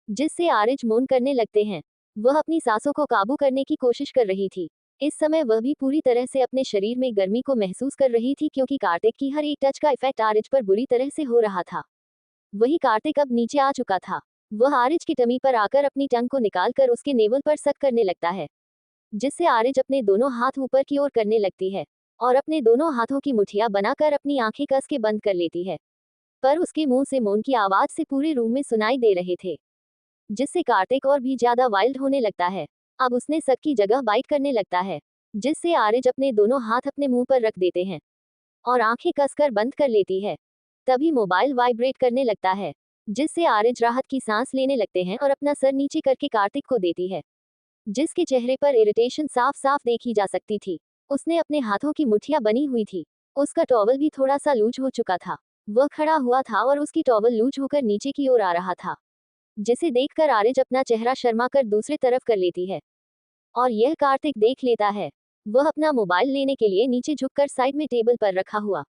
जिससे आरिज मौन करने लगते हैं। वह अपनी सांसों को काबू करने की कोशिश कर रही थी। इस समय वह भी पूरी तरह से अपने शरीर में गर्मी को महसूस कर रही थी क्योंकि कार्तिक की हर एक टच का इफेक्ट आरिज पर बुरी तरह से हो रहा था। वही कार्तिक अब नीचे आ चुका था। वह आरिज की टमी पर आकर अपनी टंग को निकालकर उसके नेवल पर सक करने लगता है, जिससे आरिज अपने दोनों हाथ ऊपर की ओर करने लगती है और अपने दोनों हाथों की मुठ्ठियां बनाकर अपनी आंखें कस के बंद कर लेती है। पर उसके मुंह से मौन की आवाज से पूरे रूम में सुनाई दे रहे थे, जिससे कार्तिक और भी ज्यादा वाइल्ड होने लगता है। अब उसने सक की जगह बाइट करने लगता है, जिससे आरिज अपने दोनों हाथ अपने मुंह पर रख देते हैं और आंखें कसकर बंद कर लेती है। तभी मोबाइल वाइब्रेट करने लगता है, जिससे आरिज राहत की सांस लेने लगते हैं और अपना सर नीचे करके कार्तिक को देती है, जिसके चेहरे पर इरिटेशन साफ साफ देखी जा सकती थी। उसने अपने हाथों की मुठ्ठियां बनी हुई थी। उसका टॉवल भी थोड़ा सा लूज हो चुका था। वह खड़ा हुआ था और उसकी टॉवल लूज होकर नीचे की ओर आ रहा था, जिसे देखकर आरिज अपना चेहरा शर्मा कर दूसरी तरफ कर लेती है और यह कार्तिक देख लेता है। वह अपना मोबाइल लेने के लिए नीचे झुककर साइड में टेबल पर रखा हुआ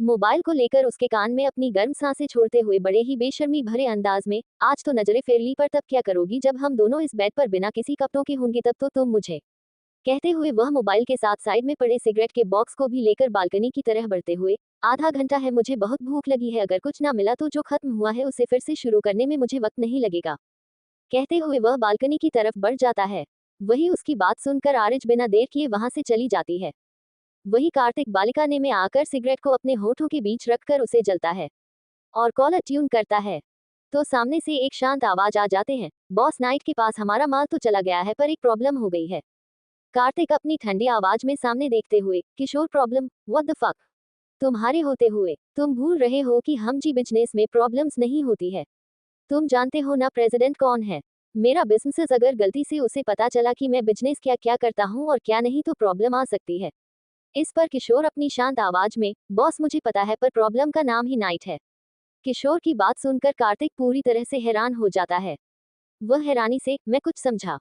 मोबाइल को लेकर उसके कान में अपनी गर्म सांसें छोड़ते हुए बड़े ही बेशर्मी भरे अंदाज में, आज तो नजरें फेर ली, पर तब क्या करोगी जब हम दोनों इस बेड पर बिना किसी कपड़ों के होंगे, तब तो तुम मुझे, कहते हुए वह मोबाइल के साथ साइड में पड़े सिगरेट के बॉक्स को भी लेकर बालकनी की तरह बढ़ते हुए, आधा घंटा है, मुझे बहुत भूख लगी है, अगर कुछ ना मिला तो जो खत्म हुआ है उसे फिर से शुरू करने में मुझे वक्त नहीं लगेगा, कहते हुए वह बालकनी की तरफ बढ़ जाता है। वही उसकी बात सुनकर आरिज बिना देर किए वहां से चली जाती है। वही कार्तिक बालकनी में आकर सिगरेट को अपने होठों के बीच रखकर उसे जलता है और कॉलर ट्यून करता है। तो सामने से एक शांत आवाज आ जाते हैं, बॉस नाइट के पास हमारा माल तो चला गया है पर एक प्रॉब्लम हो गई है। कार्तिक अपनी ठंडी आवाज में सामने देखते हुए, किशोर प्रॉब्लम, व्हाट द फक, तुम्हारे होते हुए तुम भूल रहे हो कि हम जी बिजनेस में प्रॉब्लम्स नहीं होती है। तुम जानते हो ना प्रेसिडेंट कौन है। मेरा बिजनेस अगर गलती से उसे पता चला कि मैं बिजनेस क्या क्या करता हूँ और क्या नहीं तो प्रॉब्लम आ सकती है। इस पर किशोर अपनी शांत आवाज में, बॉस मुझे पता है पर प्रॉब्लम का नाम ही नाइट है। किशोर की बात सुनकर कार्तिक पूरी तरह से हैरान हो जाता है। वह हैरानी से, मैं कुछ समझा।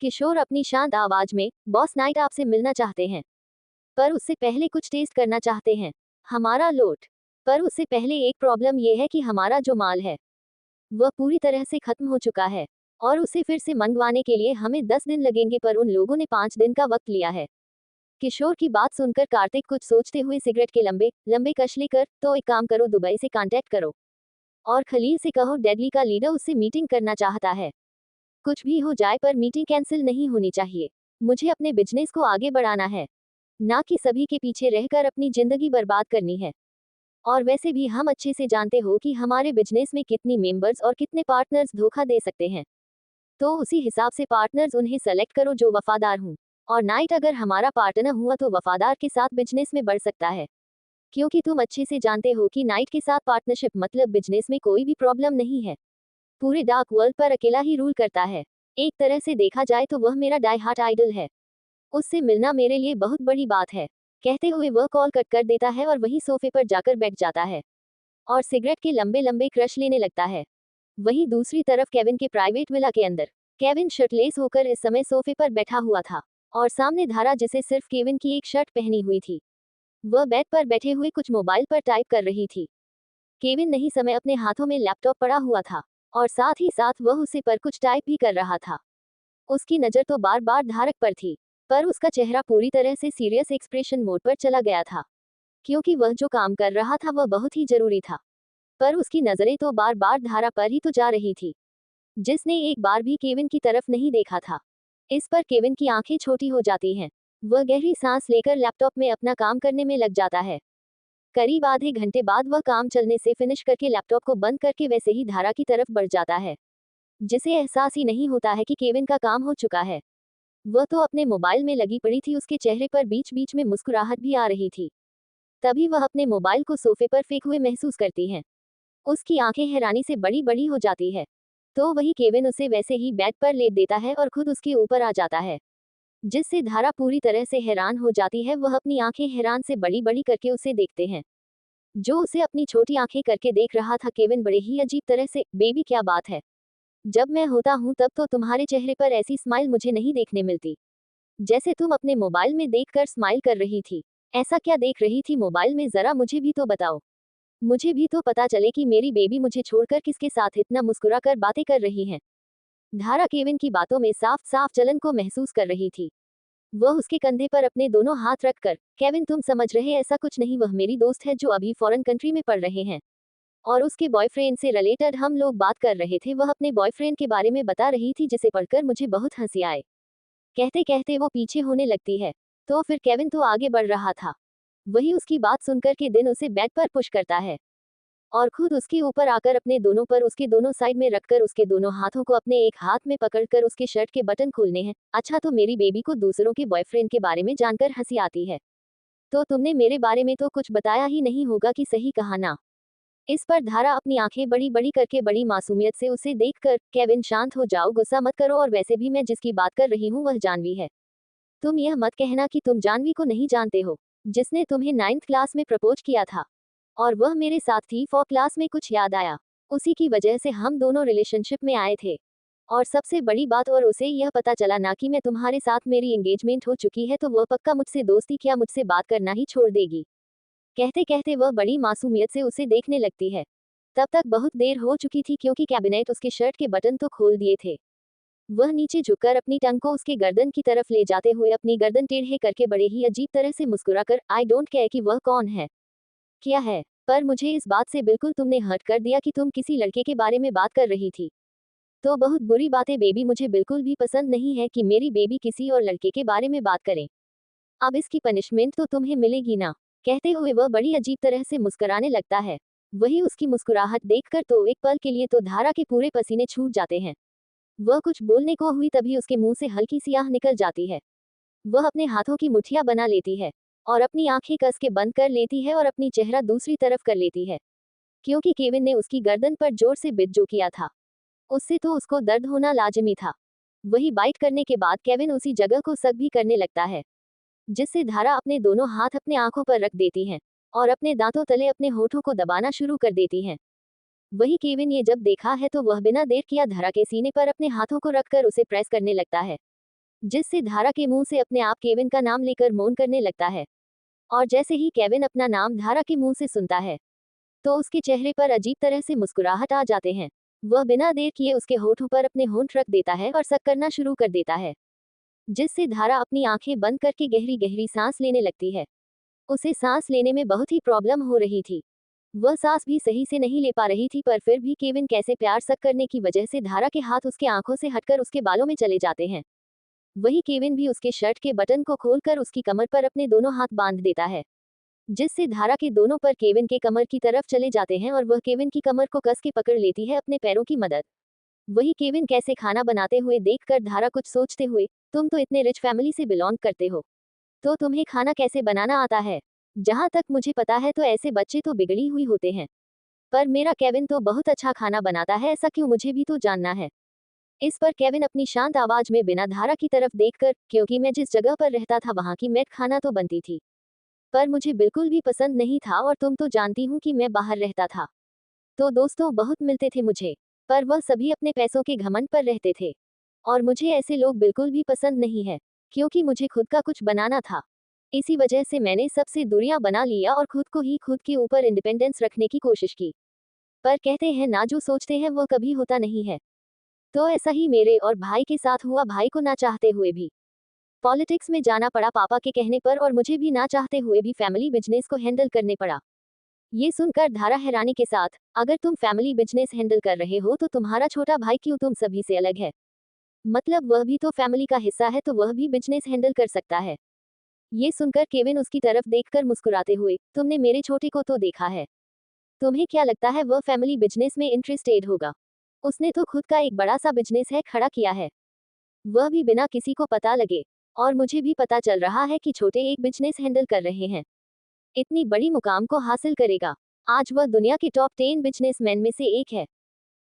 किशोर अपनी शांत आवाज में, बॉस नाइट आपसे मिलना चाहते हैं, पर उससे पहले कुछ टेस्ट करना चाहते हैं, हमारा लोट। पर उससे पहले एक प्रॉब्लम यह है कि हमारा जो माल है वह पूरी तरह से खत्म हो चुका है और उसे फिर से मंगवाने के लिए हमें 10 दिन लगेंगे, पर उन लोगों ने 5 दिन का वक्त लिया है। किशोर की बात सुनकर कार्तिक कुछ सोचते हुए सिगरेट के लंबे लंबे कश लेकर, तो एक काम करो, दुबई से कांटेक्ट करो और खलील से कहो डेडली का लीडर उससे मीटिंग करना चाहता है। कुछ भी हो जाए पर मीटिंग कैंसिल नहीं होनी चाहिए। मुझे अपने बिजनेस को आगे बढ़ाना है, ना कि सभी के पीछे रहकर अपनी जिंदगी बर्बाद करनी है। और वैसे भी हम अच्छे से जानते हो कि हमारे बिजनेस में कितनी मेंबर्स और कितने पार्टनर्स धोखा दे सकते हैं। तो उसी हिसाब से पार्टनर्स उन्हें सेलेक्ट करो जो वफादार हूँ। और नाइट अगर हमारा पार्टनर हुआ तो वफादार के साथ बिजनेस में बढ़ सकता है, क्योंकि तुम अच्छे से जानते हो कि नाइट के साथ पार्टनरशिप मतलब बिजनेस में कोई भी प्रॉब्लम नहीं है। पूरे डार्क वर्ल्ड पर अकेला ही रूल करता है। एक तरह से देखा जाए तो वह मेरा डाई हार्ट आइडल है। उससे मिलना मेरे लिए बहुत बड़ी बात है, कहते हुए वह कॉल कट कर देता है और वही सोफे पर जाकर बैठ जाता है और सिगरेट के लंबे लंबे क्रश लेने लगता है। वहीं दूसरी तरफ केविन के प्राइवेट विला के अंदर केविन शर्टलेस होकर इस समय सोफे पर बैठा हुआ था और सामने धारा, जिसे सिर्फ केविन की एक शर्ट पहनी हुई थी, वह बेड पर बैठे हुए कुछ मोबाइल पर टाइप कर रही थी। केविन नहीं समय अपने हाथों में लैपटॉप पड़ा हुआ था और साथ ही साथ वह उसे पर कुछ टाइप भी कर रहा था। उसकी नजर तो बार बार धारक पर थी, पर उसका चेहरा पूरी तरह से सीरियस एक्सप्रेशन मोड पर चला गया था, क्योंकि वह जो काम कर रहा था वह बहुत ही जरूरी था। पर उसकी नजरें तो बार बार धारा पर ही तो जा रही थी, जिसने एक बार भी केविन की तरफ नहीं देखा था। इस पर केविन की आंखें छोटी हो जाती हैं। वह गहरी सांस लेकर लैपटॉप में अपना काम करने में लग जाता है। करीब आधे घंटे बाद वह काम चलने से फिनिश करके लैपटॉप को बंद करके वैसे ही धारा की तरफ बढ़ जाता है, जिसे एहसास ही नहीं होता है कि केविन का काम हो चुका है। वह तो अपने मोबाइल में लगी पड़ी थी, उसके चेहरे पर बीच बीच में मुस्कुराहट भी आ रही थी। तभी वह अपने मोबाइल को सोफे पर फेंक हुए महसूस करती है। उसकी आंखें हैरानी से बड़ी बड़ी हो जाती है। तो वही केविन उसे वैसे ही बेड पर लेट देता है और खुद उसके ऊपर आ जाता है, जिससे धारा पूरी तरह से हैरान हो जाती है। वह अपनी आंखें हैरान से बड़ी बड़ी करके उसे देखते हैं, जो उसे अपनी छोटी आंखें करके देख रहा था। केविन बड़े ही अजीब तरह से, बेबी क्या बात है, जब मैं होता हूँ तब तो तुम्हारे चेहरे पर ऐसी स्माइल मुझे नहीं देखने मिलती, जैसे तुम अपने मोबाइल में देखकर स्माइल कर रही थी। ऐसा क्या देख रही थी मोबाइल में, जरा मुझे भी तो बताओ। मुझे भी तो पता चले कि मेरी बेबी मुझे छोड़कर किसके साथ इतना मुस्कुरा कर बातें कर रही है। धारा केविन की बातों में साफ साफ जलन को महसूस कर रही थी। वह उसके कंधे पर अपने दोनों हाथ रखकर, केविन तुम समझ रहे, ऐसा कुछ नहीं, वह मेरी दोस्त है जो अभी फॉरेन कंट्री में पढ़ रहे हैं और उसके बॉयफ्रेंड से रिलेटेड हम लोग बात कर रहे थे। वह अपने बॉयफ्रेंड के बारे में बता रही थी जिसे पढ़कर मुझे बहुत हंसी आए। कहते कहते वो पीछे होने लगती है। तो फिर केविन तो आगे बढ़ रहा था। वही उसकी बात सुनकर के दिन उसे बेड पर पुश करता है और खुद उसके ऊपर आकर अपने दोनों पर उसके दोनों साइड में रखकर उसके दोनों हाथों को अपने एक हाथ में पकड़कर उसके शर्ट के बटन खोलने हैं। अच्छा, तो मेरी बेबी को दूसरों के बॉयफ्रेंड के बारे में जानकर हंसी आती है, तो तुमने मेरे बारे में तो कुछ बताया ही नहीं होगा कि सही कहा ना। इस पर धारा अपनी आंखें बड़ी बड़ी करके बड़ी मासूमियत से उसे देखकर, केविन शांत हो जाओ, गुस्सा मत करो, और वैसे भी मैं जिसकी बात कर रही हूँ वह जानवी है। तुम यह मत कहना कि तुम जानवी को नहीं जानते हो, जिसने तुम्हें 9th क्लास में प्रपोज किया था और वह मेरे साथ थी 4th क्लास में। कुछ याद आया? उसी की वजह से हम दोनों रिलेशनशिप में आए थे। और सबसे बड़ी बात, और उसे यह पता चला ना कि मैं तुम्हारे साथ, मेरी एंगेजमेंट हो चुकी है, तो वह पक्का मुझसे दोस्ती क्या मुझसे बात करना ही छोड़ देगी। कहते कहते वह बड़ी मासूमियत से उसे देखने लगती है। तब तक बहुत देर हो चुकी थी क्योंकि कैबिनेट उसके शर्ट के बटन तो खोल दिए थे। वह नीचे झुककर अपनी टंग को उसके गर्दन की तरफ ले जाते हुए अपनी गर्दन टेढ़े करके बड़े ही अजीब तरह से मुस्कुराकर, आई डोंट केयर कि वह कौन है, क्या है, पर मुझे इस बात से बिल्कुल तुमने हर्ट कर दिया कि तुम किसी लड़के के बारे में बात कर रही थी। तो बहुत बुरी बात है बेबी, मुझे बिल्कुल भी पसंद नहीं है कि मेरी बेबी किसी और लड़के के बारे में बात करे। अब इसकी पनिशमेंट तो तुम्हें मिलेगी ना। कहते हुए वह बड़ी अजीब तरह से मुस्कुराने लगता है। वही उसकी मुस्कुराहट देखकर तो एक पल के लिए तो धारा के पूरे पसीने छूट जाते हैं। वह कुछ बोलने को हुई तभी उसके मुंह से हल्की सी आह निकल जाती है। वह अपने हाथों की मुठ्ठियां बना लेती है और अपनी आंखें कस के बंद कर लेती है और अपनी चेहरा दूसरी तरफ कर लेती है, क्योंकि केविन ने उसकी गर्दन पर जोर से बिट जो किया था, उससे तो उसको दर्द होना लाजिमी था। वही बाइट करने के बाद केविन उसी जगह को सक भी करने लगता है, जिससे धारा अपने दोनों हाथ अपने आंखों पर रख देती हैं और अपने दांतों तले अपने होठों को दबाना शुरू कर देती हैं। वही केविन ये जब देखा है तो वह बिना देर किया धारा के सीने पर अपने हाथों को रखकर उसे प्रेस करने लगता है, जिससे धारा के मुंह से अपने आप केविन का नाम लेकर मौन करने लगता है। और जैसे ही केविन अपना नाम धारा के मुंह से सुनता है तो उसके चेहरे पर अजीब तरह से मुस्कुराहट आ जाते हैं। वह बिना देर किए उसके होठों पर अपने होंठ रख देता है और सक करना शुरू कर देता है, जिससे धारा अपनी आंखें बंद करके गहरी गहरी सांस लेने लगती है। उसे सांस लेने में बहुत ही प्रॉब्लम हो रही थी। वह सांस भी सही से नहीं ले पा रही थी, पर फिर भी केविन कैसे प्यार सक करने की वजह से धारा के हाथ उसके आंखों से हटकर उसके बालों में चले जाते हैं। वही केविन भी उसके शर्ट के बटन को खोलकर उसकी कमर पर अपने दोनों हाथ बांध देता है, जिससे धारा के दोनों पर केविन के कमर की तरफ चले जाते हैं और वह केविन की कमर को कस के पकड़ लेती है अपने पैरों की मदद। वही केविन कैसे खाना बनाते हुए देखकर धारा कुछ सोचते हुए, तुम तो इतने रिच फैमिली से बिलोंग करते हो, तो तुम्हें खाना कैसे बनाना आता है? जहां तक मुझे पता है तो ऐसे बच्चे तो बिगड़ी हुई होते हैं, पर मेरा केविन तो बहुत अच्छा खाना बनाता है, ऐसा क्यों, मुझे भी तो जानना है। इस पर केविन अपनी शांत आवाज में बिना धारा की तरफ देखकर, क्योंकि मैं जिस जगह पर रहता था वहां की मेड खाना तो बनती थी, पर मुझे बिल्कुल भी पसंद नहीं था, और तुम तो जानती हूँ कि मैं बाहर रहता था, तो दोस्तों बहुत मिलते थे मुझे, पर वह सभी अपने पैसों के घमंड पर रहते थे और मुझे ऐसे लोग बिल्कुल भी पसंद नहीं है, क्योंकि मुझे खुद का कुछ बनाना था। इसी वजह से मैंने सबसे दूरियां बना लिया और खुद को ही खुद के ऊपर इंडिपेंडेंस रखने की कोशिश की। पर कहते हैं ना, जो सोचते हैं वो कभी होता नहीं है। तो ऐसा ही मेरे और भाई के साथ हुआ, भाई को ना चाहते हुए भी पॉलिटिक्स में जाना पड़ा पापा के कहने पर, और मुझे भी ना चाहते हुए भी फैमिली बिजनेस को हैंडल करने पड़ा। ये सुनकर धारा हैरानी के साथ, अगर तुम फैमिली बिजनेस हैंडल कर रहे हो तो तुम्हारा छोटा भाई क्यों तुम सभी से अलग है? मतलब वह भी तो फैमिली का हिस्सा है, तो वह भी बिजनेस हैंडल कर सकता है। ये सुनकर केविन उसकी तरफ देखकर मुस्कुराते हुए, तुमने मेरे छोटे को तो देखा है, तुम्हें क्या लगता है वह फैमिली बिजनेस में इंटरेस्टेड होगा? उसने तो खुद का एक बड़ा सा बिजनेस है खड़ा किया है, वह भी बिना किसी को पता लगे। और मुझे भी पता चल रहा है कि छोटे एक बिजनेस हैंडल कर रहे हैं, इतनी बड़ी मुकाम को हासिल करेगा। आज वह दुनिया के टॉप 10 बिजनेसमैन में से एक है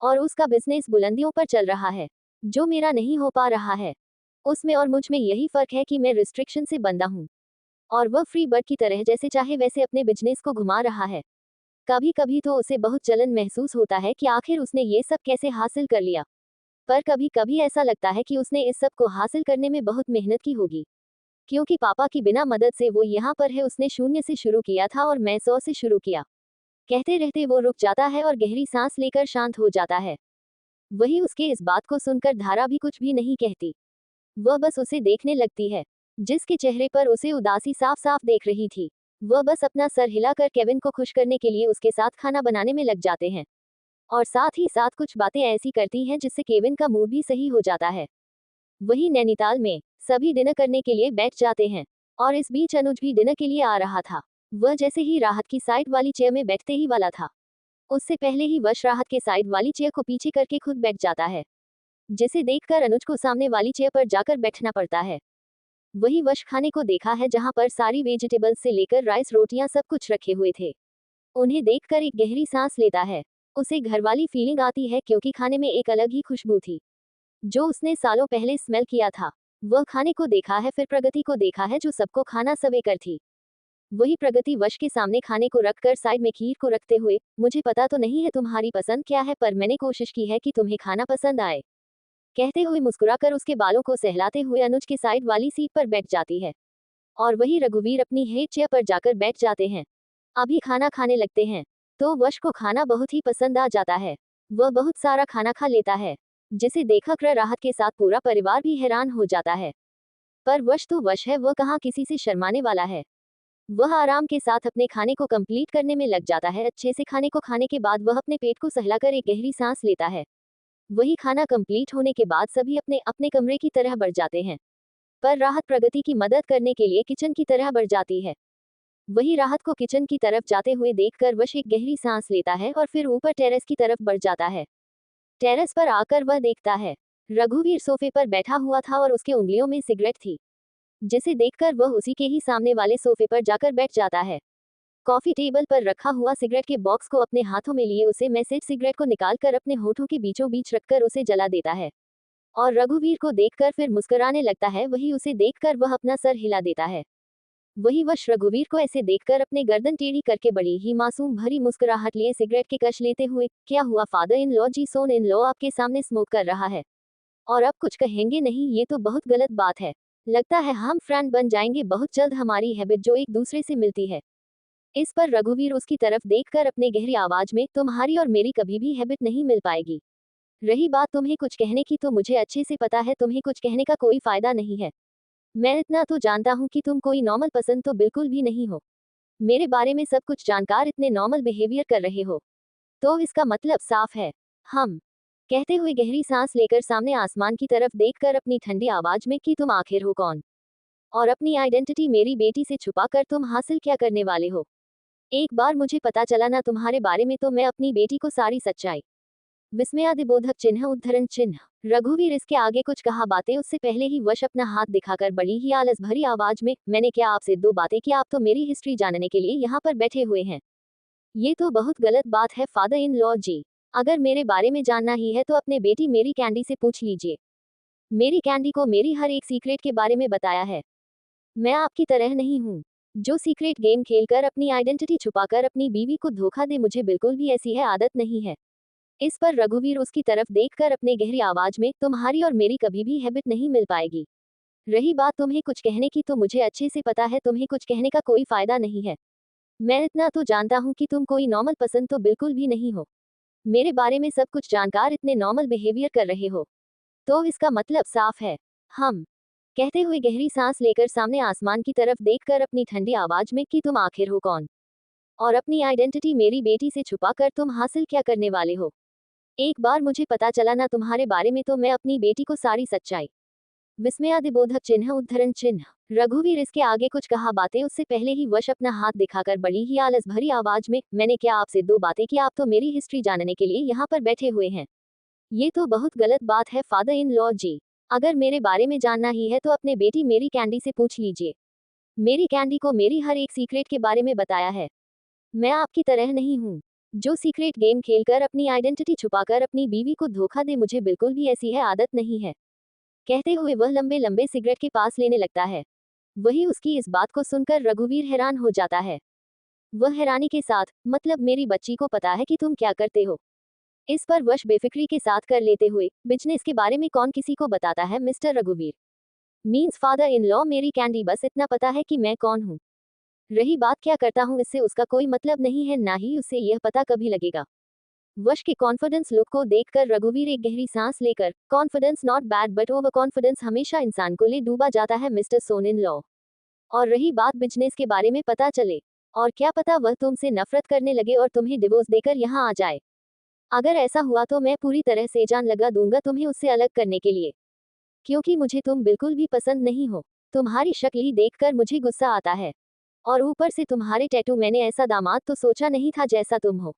और उसका बिजनेस बुलंदियों पर चल रहा है, जो मेरा नहीं हो पा रहा है। उसमें और मुझ में यही फर्क है कि मैं रिस्ट्रिक्शन से बंधा हूँ और वह फ्री बर्ड की तरह जैसे चाहे वैसे अपने बिजनेस को घुमा रहा है। कभी कभी तो उसे बहुत जलन महसूस होता है कि आखिर उसने ये सब कैसे हासिल कर लिया। पर कभी कभी ऐसा लगता है कि उसने इस सब को हासिल करने में बहुत मेहनत की होगी, क्योंकि पापा की बिना मदद से वो यहाँ पर है। उसने शून्य से शुरू किया था और मैं 100 से शुरू किया। कहते रहते वो रुक जाता है और गहरी सांस लेकर शांत हो जाता है। वही उसके इस बात को सुनकर धारा भी कुछ भी नहीं कहती। वह बस उसे देखने लगती है, जिसके चेहरे पर उसे उदासी साफ साफ देख रही थी। वह बस अपना सर हिलाकर केविन को खुश करने के लिए उसके साथ खाना बनाने में लग जाते हैं, और साथ ही साथ कुछ बातें ऐसी करती हैं जिससे केविन का मूड भी सही हो जाता है। वही नैनीताल में सभी डिनर करने के लिए बैठ जाते हैं, और इस बीच अनुज भी डिनर के लिए आ रहा था। वह जैसे ही राहत की साइड वाली चेयर में बैठते ही वाला था, उससे पहले ही वश राहत के साइड वाली चेयर को पीछे करके खुद बैठ जाता है, जिसे देखकर अनुज को सामने वाली चेयर पर जाकर बैठना पड़ता है। वही वश खाने को देखा है, जहां पर सारी वेजिटेबल्स से लेकर राइस रोटियां सब कुछ रखे हुए थे। उन्हें देखकर एक गहरी सांस लेता है। उसे घर वाली फीलिंग आती है, क्योंकि खाने में एक अलग ही खुशबू थी, जो उसने सालों पहले स्मेल किया था। वह खाने को देखा है, फिर प्रगति को देखा है जो सबको खाना सवे कर थी। वही प्रगति वश के सामने खाने को रखकर साइड में खीर को रखते हुए, मुझे पता तो नहीं है तुम्हारी पसंद क्या है, पर मैंने कोशिश की है कि तुम्हें खाना पसंद आए, कहते हुए मुस्कुराकर उसके बालों को सहलाते हुए अनुज के साइड वाली सीट पर बैठ जाती है। और वही रघुवीर अपनी हेड चेयर पर जाकर बैठ जाते हैं। अभी खाना खाने लगते हैं, तो वश को खाना बहुत ही पसंद आ जाता है। वह बहुत सारा खाना खा लेता है, जिसे देखकर राहत के साथ पूरा परिवार भी हैरान हो जाता है। पर वश तो वश है, वह कहाँ किसी से शर्माने वाला है। वह आराम के साथ अपने खाने को कंप्लीट करने में लग जाता है। अच्छे से खाने को खाने के बाद वह अपने पेट को सहलाकर एक गहरी सांस लेता है। वही खाना कंप्लीट होने के बाद सभी अपने अपने कमरे की तरह बढ़ जाते हैं, पर राहत प्रगति की मदद करने के लिए किचन की तरह बढ़ जाती है। वही राहत को किचन की तरफ जाते हुए देखकर वश एक गहरी सांस लेता है और फिर ऊपर टेरेस की तरफ बढ़ जाता है। टेरेस पर आकर वह देखता है, रघुवीर सोफे पर बैठा हुआ था और उसके उंगलियों में सिगरेट थी, जिसे देखकर वह उसी के ही सामने वाले सोफे पर जाकर बैठ जाता है। कॉफी टेबल पर रखा हुआ सिगरेट के बॉक्स को अपने हाथों में लिए उसे मैसेज सिगरेट को निकालकर अपने होठों के बीचों बीच रखकर उसे जला देता है, और रघुवीर को देखकर फिर मुस्कुराने लगता है। वही उसे देखकर वह अपना सर हिला देता है। वही वश रघुवीर को ऐसे देखकर अपने गर्दन टेढ़ी करके बड़ी ही मासूम भरी मुस्कुराहट लिए सिगरेट के कश लेते हुए, क्या हुआ father in law ji, son in law आपके सामने स्मोक कर रहा है और अब कुछ कहेंगे नहीं? ये तो बहुत गलत बात है। लगता है हम फ्रेंड बन जाएंगे बहुत जल्द, हमारी हैबिट जो एक दूसरे से मिलती है। इस पर रघुवीर उसकी तरफ देखकर अपने गहरी आवाज में, तुम्हारी और मेरी कभी भी हैबिट नहीं मिल पाएगी। रही बात तुम्हें कुछ कहने की, तो मुझे अच्छे से पता है तुम्हें कुछ कहने का कोई फायदा नहीं है। मैं इतना तो जानता हूँ कि तुम कोई नॉर्मल पसंद तो बिल्कुल भी नहीं हो। मेरे बारे में सब कुछ जानकार इतने नॉर्मल बिहेवियर कर रहे हो, तो इसका मतलब साफ है हम, कहते हुए गहरी सांस लेकर सामने आसमान की तरफ देखकर अपनी ठंडी आवाज में, कि तुम आखिर हो कौन, और अपनी आइडेंटिटी मेरी बेटी से छुपाकर तुम हासिल क्या करने वाले हो? एक बार मुझे पता चला ना तुम्हारे बारे में, तो मैं अपनी बेटी को सारी सच्चाई, विस्मयादिबोधक चिन्ह उद्धरण चिन्ह। रघुवीर इसके आगे कुछ कहा बातें उससे पहले ही वश अपना हाथ दिखाकर बड़ी ही आलस भरी आवाज में, मैंने क्या आपसे दो बातें की? आप तो मेरी हिस्ट्री जानने के लिए यहाँ पर बैठे हुए हैं। ये तो बहुत गलत बात है फादर इन लॉ जी। अगर मेरे बारे में जानना ही है तो अपने बेटी मेरी कैंडी से पूछ लीजिए। मेरी कैंडी को मेरी हर एक सीक्रेट के बारे में बताया है। मैं आपकी तरह नहीं हूँ, जो सीक्रेट गेम खेलकर अपनी आइडेंटिटी छुपाकर अपनी बीवी को धोखा दे। मुझे बिल्कुल भी ऐसी है आदत नहीं है। इस पर रघुवीर उसकी तरफ देखकर अपने गहरी आवाज में, तुम्हारी और मेरी कभी भी हैबिट नहीं मिल पाएगी। रही बात तुम्हें कुछ कहने की, तो मुझे अच्छे से पता है तुम्हें कुछ कहने का कोई फायदा नहीं है। मैं इतना तो जानता हूँ कि तुम कोई नॉर्मल पसंद तो बिल्कुल भी नहीं हो। मेरे बारे में सब कुछ जानकार इतने नॉर्मल बिहेवियर कर रहे हो, तो इसका मतलब साफ है हम, कहते हुए गहरी सांस लेकर सामने आसमान की तरफ देखकर अपनी ठंडी आवाज में, कि तुम आखिर हो कौन, और अपनी आइडेंटिटी मेरी बेटी से छुपाकर तुम हासिल क्या करने वाले हो? एक बार मुझे पता चला ना तुम्हारे बारे में, तो मैं अपनी बेटी को सारी सच्चाई, विस्मयादिबोधक चिन्ह उद्धरण चिन्ह। रघुवीर इसके आगे कुछ कहा बातें उससे पहले ही वश अपना हाथ दिखाकर बड़ी ही आलस भरी आवाज में, मैंने क्या आपसे दो बातें की? आप तो मेरी हिस्ट्री जानने के लिए यहाँ पर बैठे हुए हैं। ये तो बहुत गलत बात है फादर इन लॉ जी। अगर मेरे बारे में जानना ही है तो अपने बेटी मेरी कैंडी से पूछ लीजिए। मेरी कैंडी को मेरी हर एक सीक्रेट के बारे में बताया है। मैं आपकी तरह नहीं हूँ, जो सीक्रेट गेम खेलकर अपनी आइडेंटिटी छुपाकर अपनी बीवी को धोखा दे। मुझे बिल्कुल भी ऐसी है आदत नहीं है। कहते हुए वह लंबे लंबे सिगरेट के पास लेने लगता है। वही उसकी इस बात को सुनकर रघुवीर हैरान हो जाता है। वह हैरानी के साथ, मतलब मेरी बच्ची को पता है कि तुम क्या करते हो? इस पर वश बेफिक्री के साथ कर लेते हुए, बिजनेस के बारे में कौन किसी को बताता है मिस्टर रघुवीर? मीन्स फादर इन लॉ मेरी कैंडी, बस इतना पता है कि मैं कौन हूँ। रही बात क्या करता हूँ, इससे उसका कोई मतलब नहीं है, ना ही उसे यह पता कभी लगेगा। वश के कॉन्फिडेंस लुक को देखकर रघुवीर एक गहरी सांस लेकर, confidence not bad but over confidence हमेशा इंसान को ले डूबा जाता है मिस्टर सोन इन लॉ। और रही बात बिजनेस के बारे में, पता चले और क्या पता वह तुमसे नफरत करने लगे और तुम्हें डिवोर्स देकर यहाँ आ जाए। अगर ऐसा हुआ तो मैं पूरी तरह से जान लगा दूंगा तुम्हें उससे अलग करने के लिए, क्योंकि मुझे तुम बिल्कुल भी पसंद नहीं हो। तुम्हारी शक्ल ही देखकर मुझे गुस्सा आता है, और ऊपर से तुम्हारे टैटू, मैंने ऐसा दामाद तो सोचा नहीं था जैसा तुम हो।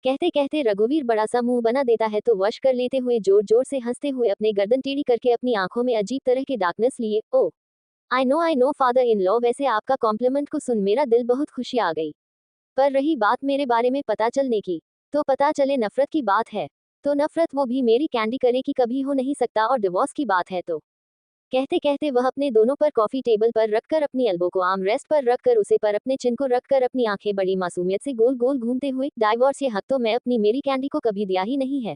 कहते कहते रघुवीर बड़ा सा मुंह बना देता है तो वश कर लेते हुए जोर जोर से हंसते हुए अपने गर्दन टेढ़ी करके अपनी आंखों में अजीब तरह के डार्कनेस लिए, oh I know father in law, वैसे आपका कॉम्प्लीमेंट को सुन मेरा दिल बहुत खुशी आ गई। पर रही बात मेरे बारे में पता चलने की, तो पता चले नफरत की बात है, तो नफरत वो भी मेरी कैंडी करे की कभी हो नहीं सकता, और डिवोर्स की बात है तो। कहते कहते वह अपने दोनों पर कॉफी टेबल पर रखकर अपनी एल्बो को आर्म रेस्ट पर रखकर उसे पर अपने चिन को रखकर अपनी आंखें बड़ी मासूमियत से गोल गोल घूमते हुए, डाइवोर्स ये हक तो मैं अपनी मेरी कैंडी को कभी दिया ही नहीं है,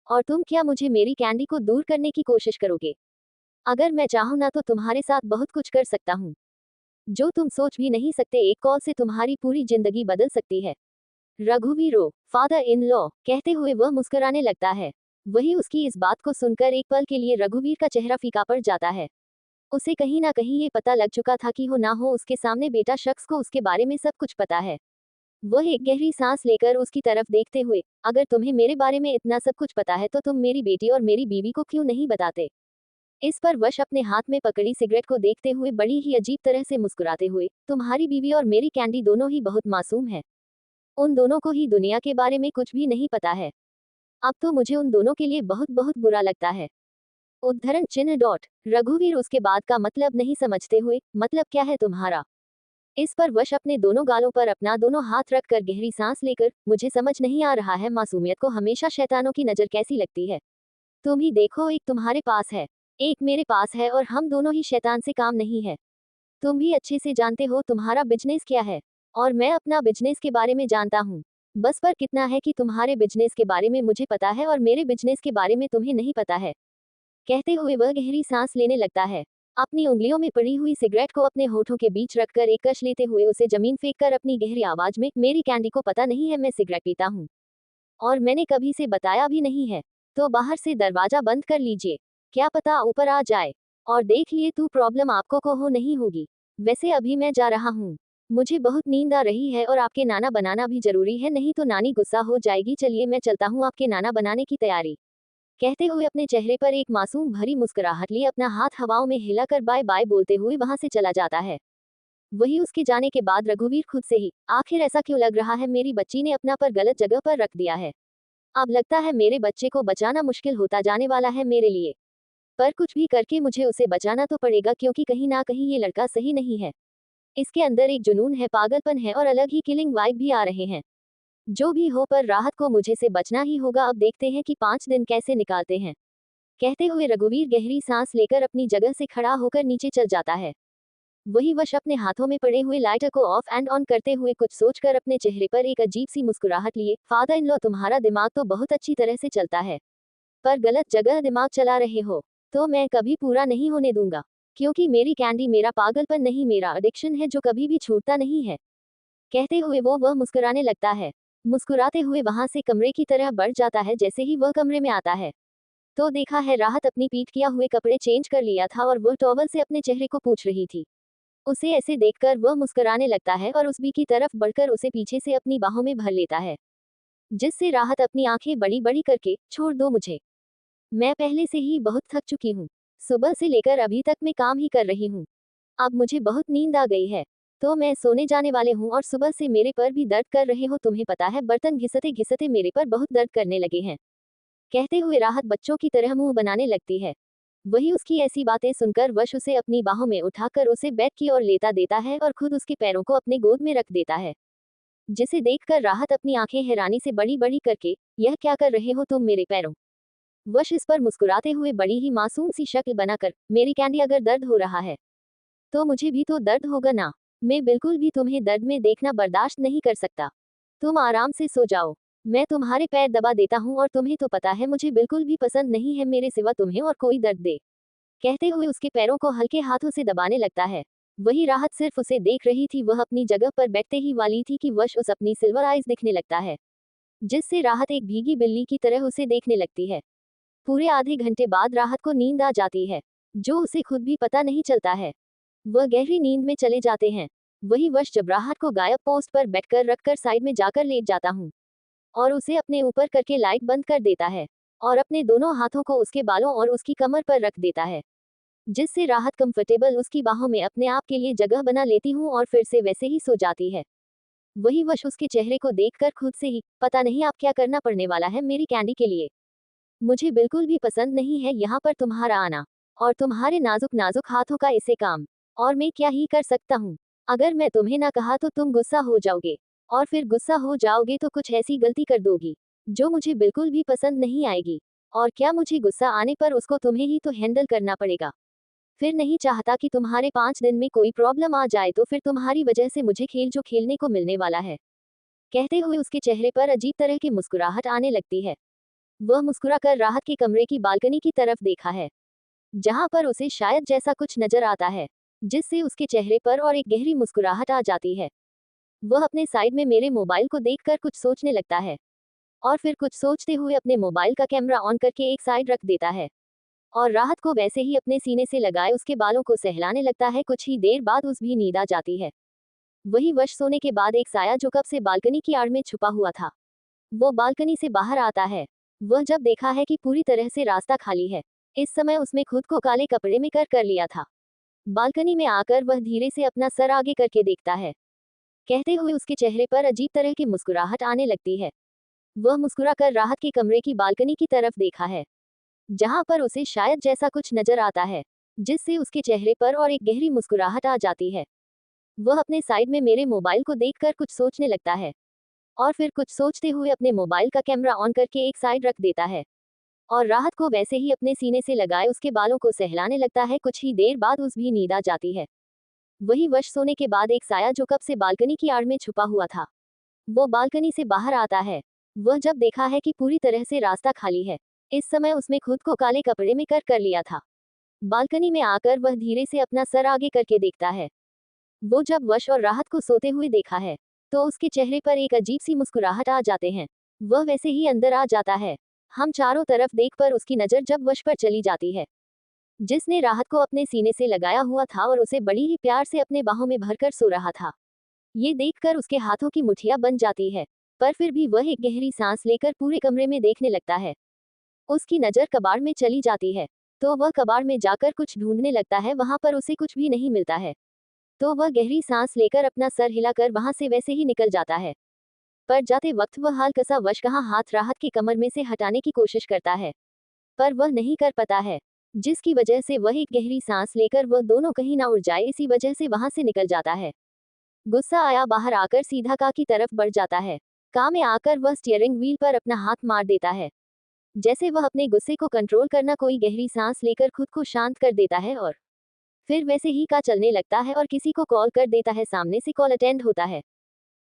और तुम क्या मुझे मेरी कैंडी को दूर करने की कोशिश करोगे? अगर मैं चाहूँ ना तो तुम्हारे साथ बहुत कुछ कर सकता हूँ, जो तुम सोच भी नहीं सकते। एक कॉल से तुम्हारी पूरी जिंदगी बदल सकती है। रघुवीरो, फादर इन लॉ, कहते हुए वह मुस्कुराने लगता है। वही उसकी इस बात को सुनकर एक पल के लिए रघुवीर का चेहरा फीका पड़ जाता है। उसे कहीं ना कहीं ये पता लग चुका था कि हो ना हो उसके सामने बेटा शख्स को उसके बारे में सब कुछ पता है। वह एक गहरी सांस लेकर उसकी तरफ देखते हुए, अगर तुम्हें मेरे बारे में इतना सब कुछ पता है तो तुम मेरी बेटी और मेरी बीवी को क्यों नहीं बताते? इस पर वश अपने हाथ में पकड़ी सिगरेट को देखते हुए बड़ी ही अजीब तरह से मुस्कुराते हुए, तुम्हारी बीवी और मेरी कैंडी दोनों ही बहुत मासूम है। उन दोनों को ही दुनिया के बारे में कुछ भी नहीं पता है। अब तो मुझे उन दोनों के लिए बहुत बहुत बुरा लगता है। उद्धरण चिन्ह डॉट। रघुवीर उसके बाद का मतलब नहीं समझते हुए, मतलब क्या है तुम्हारा? इस पर वश अपने दोनों गालों पर अपना दोनों हाथ रखकर गहरी सांस लेकर, मुझे समझ नहीं आ रहा है, मासूमियत को हमेशा शैतानों की नजर कैसी लगती है। तुम ही देखो, एक तुम्हारे पास है, एक मेरे पास है, और हम दोनों ही शैतान से काम नहीं है। तुम भी अच्छे से जानते हो तुम्हारा बिजनेस क्या है, और मैं अपना बिजनेस के बारे में जानता हूँ। बस पर कितना है कि तुम्हारे बिजनेस के बारे में मुझे पता है और मेरे बिजनेस के बारे में तुम्हें नहीं पता है। कहते हुए वह गहरी सांस लेने लगता है। अपनी उंगलियों में पड़ी हुई सिगरेट को अपने होठों के बीच रखकर एक कश लेते हुए उसे जमीन फेंक कर अपनी गहरी आवाज में, मेरी कैंडी को पता नहीं है मैं सिगरेट पीता हूँ, और मैंने कभी से बताया भी नहीं है। तो बाहर से दरवाजा बंद कर लीजिए, क्या पता ऊपर आ जाए, और देख लिए तू प्रॉब्लम आपको को हो नहीं होगी। वैसे अभी मैं जा रहा हूँ, मुझे बहुत नींद आ रही है और आपके नाना बनाना भी जरूरी है, नहीं तो नानी गुस्सा हो जाएगी। चलिए मैं चलता हूँ, आपके नाना बनाने की तैयारी। कहते हुए अपने चेहरे पर एक मासूम भरी मुस्कुराहट लिए अपना हाथ हवाओं में हिलाकर बाय बाय बोलते हुए वहां से चला जाता है। वही उसके जाने के बाद रघुवीर खुद से ही, आखिर ऐसा क्यों लग रहा है, मेरी बच्ची ने अपना पर गलत जगह पर रख दिया है। अब लगता है मेरे बच्चे को बचाना मुश्किल होता जाने वाला है मेरे लिए। पर कुछ भी करके मुझे उसे बचाना तो पड़ेगा, क्योंकि कहीं ना कहीं ये लड़का सही नहीं है। इसके अंदर एक जुनून है, पागलपन है, और अलग ही किलिंग वाइब भी आ रहे हैं। जो भी हो, पर राहत को मुझे से बचना ही होगा। अब देखते हैं कि 5 दिन कैसे निकालते हैं। कहते हुए रघुवीर गहरी सांस लेकर अपनी जगह से खड़ा होकर नीचे चल जाता है। वही वश अपने हाथों में पड़े हुए लाइटर को ऑफ एंड ऑन करते हुए कुछ सोचकर अपने चेहरे पर एक अजीब सी मुस्कुराहट लिए, फादर इन लॉ, तुम्हारा दिमाग तो बहुत अच्छी तरह से चलता है, पर गलत जगह दिमाग चला रहे हो, तो मैं कभी पूरा नहीं होने दूंगा। क्योंकि मेरी कैंडी मेरा पागलपन नहीं, मेरा एडिक्शन है जो कभी भी छूटता नहीं है। कहते हुए वह मुस्कुराने लगता है। मुस्कुराते हुए वहां से कमरे की तरह बढ़ जाता है। जैसे ही वह कमरे में आता है, तो देखा है राहत अपनी पीठ किया हुए कपड़े चेंज कर लिया था और वह टॉवल से अपने चेहरे को पोंछ रही थी। उसे ऐसे देखकर वह मुस्कुराने लगता है और उस बी की तरफ बढ़कर उसे पीछे से अपनी बाहों में भर लेता है, जिससे राहत अपनी आंखें बड़ी बड़ी करके, छोड़ दो मुझे, मैं पहले से ही बहुत थक चुकी हूँ, सुबह से लेकर अभी तक मैं काम ही कर रही हूँ, अब मुझे बहुत नींद आ गई है, तो मैं सोने जाने वाले हूँ, और सुबह से मेरे पर भी दर्द कर रहे हो, तुम्हें पता है बर्तन घिसते घिसते मेरे पर बहुत दर्द करने लगे हैं। कहते हुए राहत बच्चों की तरह मुंह बनाने लगती है। वही उसकी ऐसी बातें सुनकर वश उसे अपनी बाहों में उठाकर उसे बेड की ओर लेता देता है और खुद उसके पैरों को अपने गोद में रख देता है, जिसे देखकर राहत अपनी आंखें हैरानी से बड़ी बड़ी करके, यह क्या कर रहे हो तुम मेरे पैरों? वश इस पर मुस्कुराते हुए बड़ी ही मासूम सी शक्ल बनाकर, मेरी कैंडी अगर दर्द हो रहा है, तो मुझे भी तो दर्द होगा ना। मैं बिल्कुल भी तुम्हें दर्द में देखना बर्दाश्त नहीं कर सकता। तुम आराम से सो जाओ। मैं तुम्हारे पैर दबा देता हूँ और तुम्हें तो पता है मुझे बिल्कुल भी पसंद नहीं है मेरे सिवा तुम्हें और कोई दर्द दे। कहते हुए उसके पैरों को हल्के हाथों से दबाने लगता है। वही राहत सिर्फ उसे देख रही थी, वह अपनी जगह पर बैठते ही वाली थी कि वश उस अपनी सिल्वर आइज दिखने लगता है, जिससे राहत एक भीगी बिल्ली की तरह उसे देखने लगती है। पूरे आधे घंटे बाद राहत को नींद आ जाती है, जो उसे खुद भी पता नहीं चलता है। वह गहरी नींद में चले जाते हैं। वही वश जब राहत को गायब पोस्ट पर बैठकर रखकर साइड में जाकर लेट जाता हूँ और उसे अपने ऊपर करके लाइट बंद कर देता है और अपने दोनों हाथों को उसके बालों और उसकी कमर पर रख देता है, जिससे राहत कंफर्टेबल उसकी बाहों में अपने आप के लिए जगह बना लेती हूँ और फिर से वैसे ही सो जाती है। वही वश उसके चेहरे को देखकर खुद से ही, पता नहीं आप क्या करना पड़ने वाला है मेरी कैंडी के लिए। मुझे बिल्कुल भी पसंद नहीं है यहाँ पर तुम्हारा आना और तुम्हारे नाजुक नाजुक हाथों का इसे काम। और मैं क्या ही कर सकता हूँ। अगर मैं तुम्हें ना कहा तो तुम गुस्सा हो जाओगे और फिर गुस्सा हो जाओगे तो कुछ ऐसी गलती कर दोगी जो मुझे बिल्कुल भी पसंद नहीं आएगी। और क्या मुझे गुस्सा आने पर उसको तुम्हें ही तो हैंडल करना पड़ेगा। फिर नहीं चाहता कि तुम्हारे 5 दिन में कोई प्रॉब्लम आ जाए तो फिर तुम्हारी वजह से मुझे खेल जो खेलने को मिलने वाला है। कहते हुए उसके चेहरे पर अजीब तरह की मुस्कुराहट आने लगती है। वह मुस्कुराकर राहत के कमरे की बालकनी की तरफ देखा है, जहां पर उसे शायद जैसा कुछ नजर आता है, जिससे उसके चेहरे पर और एक गहरी मुस्कुराहट आ जाती है। वह अपने साइड में मेरे मोबाइल को देखकर कुछ सोचने लगता है और फिर कुछ सोचते हुए अपने मोबाइल का कैमरा ऑन करके एक साइड रख देता है और राहत को वैसे ही अपने सीने से लगाए उसके बालों को सहलाने लगता है। कुछ ही देर बाद उस भी नींद आ जाती है। वही वश सोने के बाद एक साया जो कब से बालकनी की आड़ में छुपा हुआ था, वो बालकनी से बाहर आता है। वह जब देखा है कि पूरी तरह से रास्ता खाली है, इस समय उसमें खुद को काले कपड़े में कर लिया था। बालकनी में आकर वह धीरे से अपना सर आगे करके देखता है। कहते हुए उसके चेहरे पर अजीब तरह की मुस्कुराहट आने लगती है। वह मुस्कुराकर राहत के कमरे की बालकनी की तरफ देखा है, जहां पर उसे शायद जैसा कुछ नजर आता है, जिससे उसके चेहरे पर और एक गहरी मुस्कुराहट आ जाती है। वह अपने साइड में मेरे मोबाइल को देखकर कुछ सोचने लगता है और फिर कुछ सोचते हुए अपने मोबाइल का कैमरा ऑन करके एक साइड रख देता है और राहत को वैसे ही अपने सीने से लगाए उसके बालों को सहलाने लगता है। कुछ ही देर बाद उस भी नींद आ जाती है। वही वश सोने के बाद एक साया जो कब से बालकनी की आड़ में छुपा हुआ था, वो बालकनी से बाहर आता है। वह जब देखा है कि पूरी तरह से रास्ता खाली है, इस समय उसमें खुद को काले कपड़े में कर लिया था। बालकनी में आकर वह धीरे से अपना सर आगे करके देखता है। वो जब वश और राहत को सोते हुए देखा है, तो उसके चेहरे पर एक अजीब सी मुस्कुराहट आ जाते हैं। वह वैसे ही अंदर आ जाता है। हम चारों तरफ देख पर उसकी नजर जब वश पर चली जाती है, जिसने राहत को अपने सीने से लगाया हुआ था और उसे बड़ी ही प्यार से अपने बाहों में भरकर सो रहा था। ये देखकर उसके हाथों की मुठ्ठियां बन जाती है, पर फिर भी वह एक गहरी सांस लेकर पूरे कमरे में देखने लगता है। उसकी नजर कबाड़ में चली जाती है, तो वह कबाड़ में जाकर कुछ ढूंढने लगता है। वहां पर उसे कुछ भी नहीं मिलता है, तो वह गहरी सांस लेकर अपना सर हिलाकर वहां से वैसे ही निकल जाता है। पर जाते वक्त वह हालकसा वश कहाँ हाथ राहत की कमर में से हटाने की कोशिश करता है, पर वह नहीं कर पाता है, जिसकी वजह से वह एक गहरी सांस लेकर वह दोनों कहीं ना उड़ जाए, इसी वजह से वहां से निकल जाता है। गुस्सा आया बाहर आकर सीधा का की तरफ बढ़ जाता है। का में आकर वह स्टीयरिंग व्हील पर अपना हाथ मार देता है, जैसे वह अपने गुस्से को कंट्रोल करना कोई गहरी सांस लेकर खुद को शांत कर देता है और फिर वैसे ही का चलने लगता है और किसी को कॉल कर देता है। सामने से कॉल अटेंड होता है,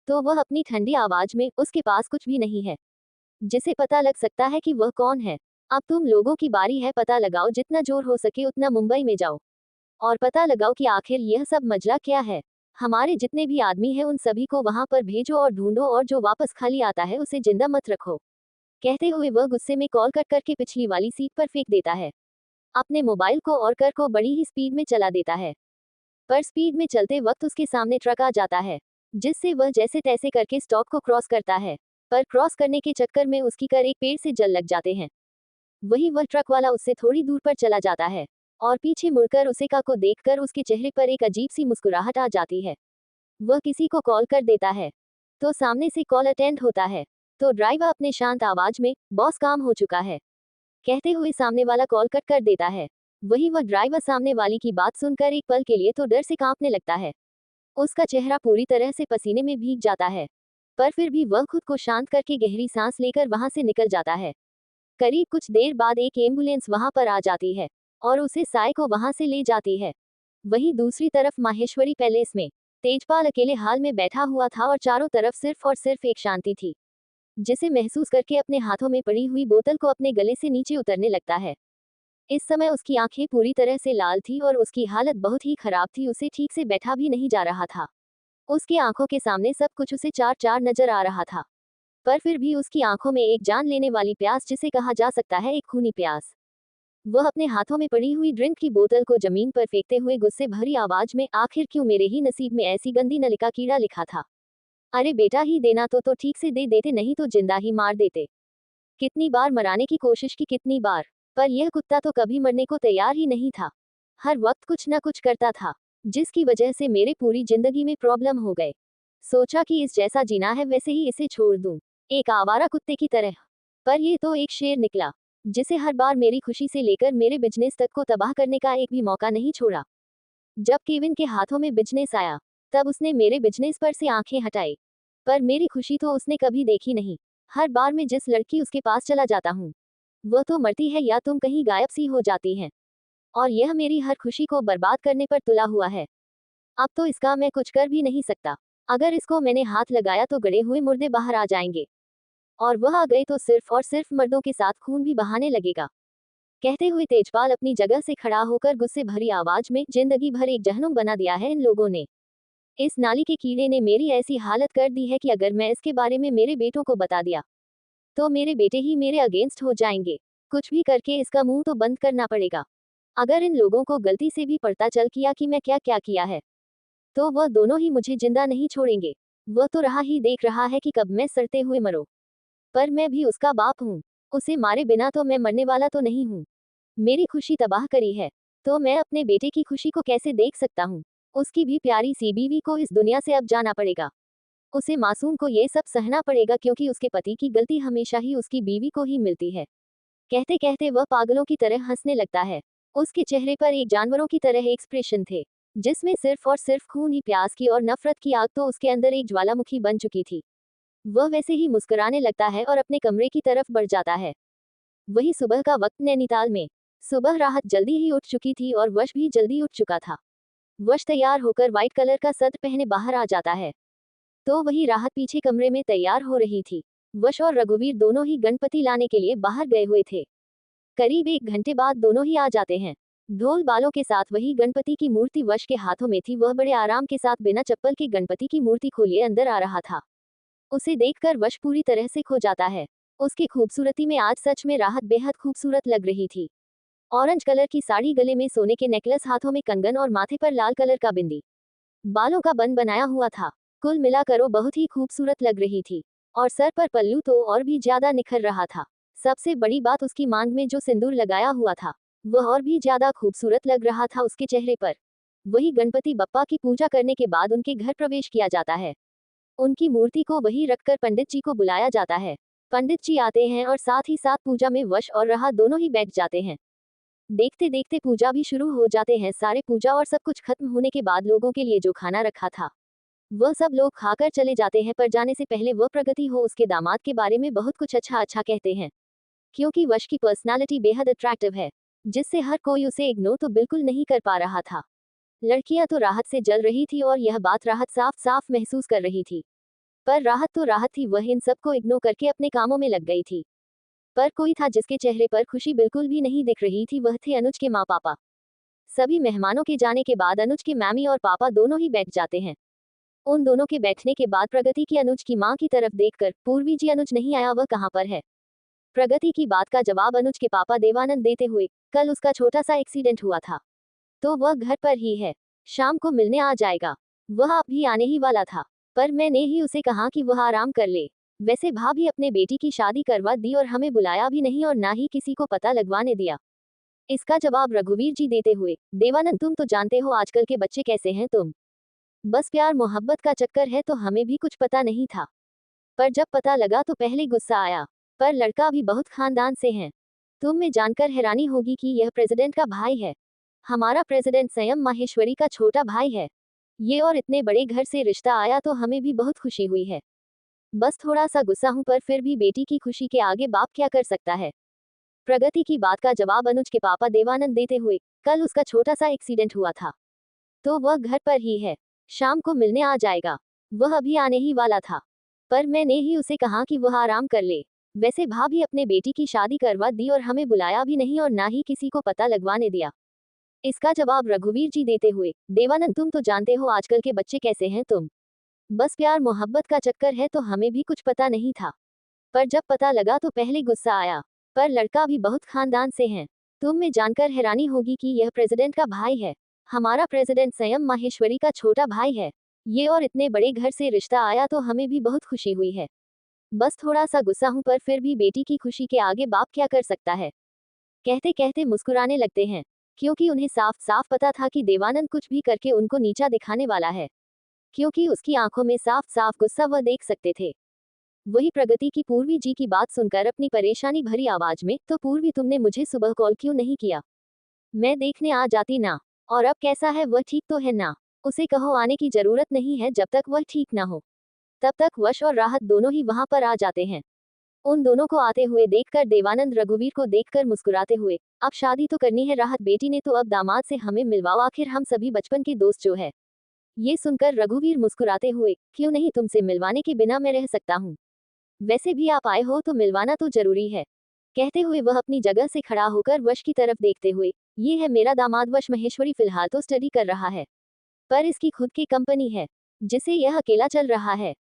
तो वह अपनी ठंडी आवाज में, उसके पास कुछ भी नहीं है जिसे पता लग सकता है कि वह कौन है। अब तुम लोगों की बारी है, पता लगाओ, जितना जोर हो सके उतना मुंबई में जाओ और पता लगाओ कि आखिर यह सब मजला क्या है। हमारे जितने भी आदमी हैं उन सभी को वहां पर भेजो और ढूंढो, और जो वापस खाली आता है उसे जिंदा मत रखो। कहते हुए वह गुस्से में कॉल कट करके पिछली वाली सीट पर फेंक देता है अपने मोबाइल को और कर को बड़ी ही स्पीड में चला देता है। पर स्पीड में चलते वक्त उसके सामने ट्रक आ जाता है, जिससे वह जैसे तैसे करके स्टॉप को क्रॉस करता है, पर क्रॉस करने के चक्कर में उसकी कर एक पेड़ से जल लग जाते हैं। वही वह ट्रक वाला उससे थोड़ी दूर पर चला जाता है और पीछे मुड़कर उसे का को देखकर उसके चेहरे पर एक अजीब सी मुस्कुराहट आ जाती है। वह किसी को कॉल कर देता है, तो सामने से कॉल अटेंड होता है, तो ड्राइवर अपने शांत आवाज में, बॉस काम हो चुका है, कहते हुए सामने वाला कॉल कट कर देता है। वही वह ड्राइवर सामने वाली की बात सुनकर एक पल के लिए तो डर से कांपने लगता है। उसका चेहरा पूरी तरह से पसीने में भीग जाता है, पर फिर भी वह खुद को शांत करके गहरी सांस लेकर वहां से निकल जाता है। करीब कुछ देर बाद एक एम्बुलेंस वहां पर आ जाती है और उसे साय को वहां से ले जाती है। वहीं दूसरी तरफ माहेश्वरी पैलेस में तेजपाल अकेले हाल में बैठा हुआ था और चारों तरफ सिर्फ और सिर्फ एक शांति थी, जिसे महसूस करके अपने हाथों में पड़ी हुई बोतल को अपने गले से नीचे उतरने लगता है। इस समय उसकी आंखें पूरी तरह से लाल थी और उसकी हालत बहुत ही खराब थी, उसे ठीक से बैठा भी नहीं जा रहा था। उसकी आंखों के सामने सब कुछ उसे चार चार नजर आ रहा था, पर फिर भी उसकी आंखों में एक जान लेने वाली प्यास, जिसे कहा जा सकता है एक खूनी प्यास। वह अपने हाथों में पड़ी हुई ड्रिंक की बोतल को जमीन पर फेंकते हुए गुस्से भरी आवाज में, आखिर क्यों मेरे ही नसीब में ऐसी गंदी नलिका कीड़ा लिखा था। अरे बेटा ही देना तो ठीक से दे देते, नहीं तो जिंदा ही मार देते। कितनी बार मराने की कोशिश की, कितनी बार, पर यह कुत्ता तो कभी मरने को तैयार ही नहीं था। हर वक्त कुछ न कुछ करता था, जिसकी वजह से मेरे पूरी जिंदगी में प्रॉब्लम हो गए। सोचा कि इस जैसा जीना है वैसे ही इसे छोड़ दूं, एक आवारा कुत्ते की तरह। पर यह तो एक शेर निकला, जिसे हर बार मेरी खुशी से लेकर मेरे बिजनेस तक को तबाह करने का एक भी मौका नहीं छोड़ा। जब केविन के हाथों में बिजनेस आया, तब उसने मेरे बिजनेस पर से आंखें हटाई, पर मेरी खुशी तो उसने कभी देखी नहीं। हर बार मैं जिस लड़की उसके पास चला जाता हूँ, वह तो मरती है या तुम कहीं गायब सी हो जाती हैं, और यह मेरी हर खुशी को बर्बाद करने पर तुला हुआ है। अब तो इसका मैं कुछ कर भी नहीं सकता। अगर इसको मैंने हाथ लगाया तो गड़े हुए मुर्दे बाहर आ जाएंगे, और वह आ गए तो सिर्फ और सिर्फ मर्दों के साथ खून भी बहाने लगेगा। कहते हुए तेजपाल अपनी जगह से खड़ा होकर गुस्से भरी आवाज में, जिंदगी भर एक जहन्नुम बना दिया है इन लोगों ने। इस नाली के कीड़े ने मेरी ऐसी हालत कर दी है कि अगर मैं इसके बारे में मेरे बेटों को बता दिया, तो मेरे बेटे ही मेरे अगेंस्ट हो जाएंगे। कुछ भी करके इसका मुंह तो बंद करना पड़ेगा। अगर इन लोगों को गलती से भी पता चल किया कि मैं क्या क्या किया है, तो वह दोनों ही मुझे जिंदा नहीं छोड़ेंगे। वह तो राह ही देख रहा है कि कब मैं सड़ते हुए मरो, पर मैं भी उसका बाप हूँ। उसे मारे बिना तो मैं मरने वाला तो नहीं हूँ। मेरी खुशी तबाह करी है, तो मैं अपने बेटे की खुशी को कैसे देख सकता हूँ। उसकी भी प्यारी सी बीवी को इस दुनिया से अब जाना पड़ेगा। उसे मासूम को ये सब सहना पड़ेगा, क्योंकि उसके पति की गलती हमेशा ही उसकी बीवी को ही मिलती है। कहते कहते वह पागलों की तरह हंसने लगता है। उसके चेहरे पर एक जानवरों की तरह एक्सप्रेशन थे, जिसमें सिर्फ और सिर्फ खून ही, प्यास की और नफरत की आग तो उसके अंदर एक ज्वालामुखी बन चुकी थी। वह वैसे ही मुस्कुराने लगता है और अपने कमरे की तरफ बढ़ जाता है। वही सुबह का वक्त नैनीताल में। सुबह राहत जल्दी ही उठ चुकी थी और वश भी जल्दी उठ चुका था। वश तैयार होकर व्हाइट कलर का शर्ट पहने बाहर आ जाता है, तो वही राहत पीछे कमरे में तैयार हो रही थी। वश और रघुवीर दोनों ही गणपति लाने के लिए बाहर गए हुए थे। करीब 1 घंटे बाद दोनों ही आ जाते हैं। ढोल बालों के साथ वही गणपति की मूर्ति वश के हाथों में थी। वह बड़े आराम के साथ बिना चप्पल के गणपति की मूर्ति खोलिए अंदर आ रहा था। उसे देखकर वश पूरी तरह से खो जाता है। उसकी खूबसूरती में आज सच में राहत बेहद खूबसूरत लग रही थी। ऑरेंज कलर की साड़ी, गले में सोने के नेकलेस, हाथों में कंगन और माथे पर लाल कलर का बिंदी, बालों का बन बनाया हुआ था। कुल मिलाकर वो बहुत ही खूबसूरत लग रही थी, और सर पर पल्लू तो और भी ज्यादा निखर रहा था। सबसे बड़ी बात, उसकी मांग में जो सिंदूर लगाया हुआ था, वह और भी ज्यादा खूबसूरत लग रहा था उसके चेहरे पर। वही गणपति बप्पा की पूजा करने के बाद उनके घर प्रवेश किया जाता है। उनकी मूर्ति को वही रखकर पंडित जी को बुलाया जाता है। पंडित जी आते हैं और साथ ही साथ पूजा में वश और राहत दोनों ही बैठ जाते हैं। देखते देखते पूजा भी शुरू हो जाते हैं। सारे पूजा और सब कुछ खत्म होने के बाद लोगों के लिए जो खाना रखा था, वह सब लोग खाकर चले जाते हैं। पर जाने से पहले वह प्रगति हो उसके दामाद के बारे में बहुत कुछ अच्छा अच्छा कहते हैं, क्योंकि वश की पर्सनालिटी बेहद अट्रैक्टिव है, जिससे हर कोई उसे इग्नोर तो बिल्कुल नहीं कर पा रहा था। लड़कियां तो राहत से जल रही थी और यह बात राहत साफ साफ महसूस कर रही थी। पर राहत तो राहत थी, वह इन सबको इग्नोर करके अपने कामों में लग गई थी। पर कोई था जिसके चेहरे पर खुशी बिल्कुल भी नहीं दिख रही थी, वह थे अनुज के माँ पापा। सभी मेहमानों के जाने के बाद अनुज के मामी और पापा दोनों ही बैठ जाते हैं। उन दोनों के बैठने के बाद प्रगति की अनुज की मां की तरफ देखकर, पूर्वी जी अनुज नहीं आया, वह कहां पर है। प्रगति की बात का जवाब अनुज के पापा देवानंद देते हुए, कल उसका छोटा सा एक्सीडेंट हुआ था, तो वह घर पर ही है, शाम को मिलने आ जाएगा। वह अब भी आने ही वाला था, पर मैंने ही उसे कहा कि वह आराम कर ले। वैसे भाभी अपने बेटी की शादी करवा दी और हमें बुलाया भी नहीं और ना ही किसी को पता लगवाने दिया। इसका जवाब रघुवीर जी देते हुए, देवानंद तुम तो जानते हो आजकल के बच्चे कैसे हैं, तुम बस प्यार मोहब्बत का चक्कर है, तो हमें भी कुछ पता नहीं था। पर जब पता लगा तो पहले गुस्सा आया, पर लड़का भी बहुत खानदान से है। तुम्हें जानकर हैरानी होगी कि यह प्रेसिडेंट का भाई है। हमारा प्रेसिडेंट स्वयं माहेश्वरी का छोटा भाई है। ये और इतने बड़े घर से रिश्ता आया तो हमें भी बहुत खुशी हुई है। बस थोड़ा सा गुस्सा हूं, पर फिर भी बेटी की खुशी के आगे बाप क्या कर सकता है। प्रगति की बात का जवाब अनुज के पापा देवानंद देते हुए, कल उसका छोटा सा एक्सीडेंट हुआ था, तो वह घर पर ही है। शाम को मिलने आ जाएगा। वह अभी आने ही वाला था, पर मैंने ही उसे कहा कि वह आराम कर ले। वैसे भाभी अपने बेटी की शादी करवा दी और हमें बुलाया भी नहीं और ना ही किसी को पता लगवाने दिया। इसका जवाब रघुवीर जी देते हुए, देवानंद तुम तो जानते हो आजकल के बच्चे कैसे हैं, तुम बस प्यार मोहब्बत का चक्कर है, तो हमें भी कुछ पता नहीं था। पर जब पता लगा तो पहले गुस्सा आया, पर लड़का भी बहुत खानदान से है। तुम में जानकर हैरानी होगी कि यह प्रेसिडेंट का भाई है। हमारा प्रेसिडेंट स्वयं माहेश्वरी का छोटा भाई है। ये और इतने बड़े घर से रिश्ता आया तो हमें भी बहुत खुशी हुई है। बस थोड़ा सा गुस्सा हूं, पर फिर भी बेटी की खुशी के आगे बाप क्या कर सकता है। कहते कहते मुस्कुराने लगते हैं, क्योंकि उन्हें साफ साफ पता था कि देवानंद कुछ भी करके उनको नीचा दिखाने वाला है, क्योंकि उसकी आंखों में साफ साफ गुस्सा वह देख सकते थे। वही प्रगति की पूर्वी जी की बात सुनकर अपनी परेशानी भरी आवाज में, तो पूर्वी तुमने मुझे सुबह कॉल क्यों नहीं किया? मैं देखने आ जाती ना। और अब कैसा है, वह ठीक तो है ना? उसे कहो आने की जरूरत नहीं है, जब तक वह ठीक ना हो तब तक वश और राहत दोनों ही वहां पर आ जाते हैं। उन दोनों को आते हुए देखकर देवानंद रघुवीर को देखकर मुस्कुराते हुए, अब शादी तो करनी है राहत बेटी ने, तो अब दामाद से हमें मिलवाओ, आखिर हम सभी बचपन के दोस्त जो है। ये सुनकर रघुवीर मुस्कुराते हुए, क्यों नहीं, तुमसे मिलवाने के बिना मैं रह सकता हूँ। वैसे भी आप आए हो तो मिलवाना तो जरूरी है। कहते हुए वह अपनी जगह से खड़ा होकर वश की तरफ देखते हुए, ये है मेरा दामाद वश, महेश्वरी फिलहाल तो स्टडी कर रहा है, पर इसकी खुद की कंपनी है जिसे यह अकेला चल रहा है।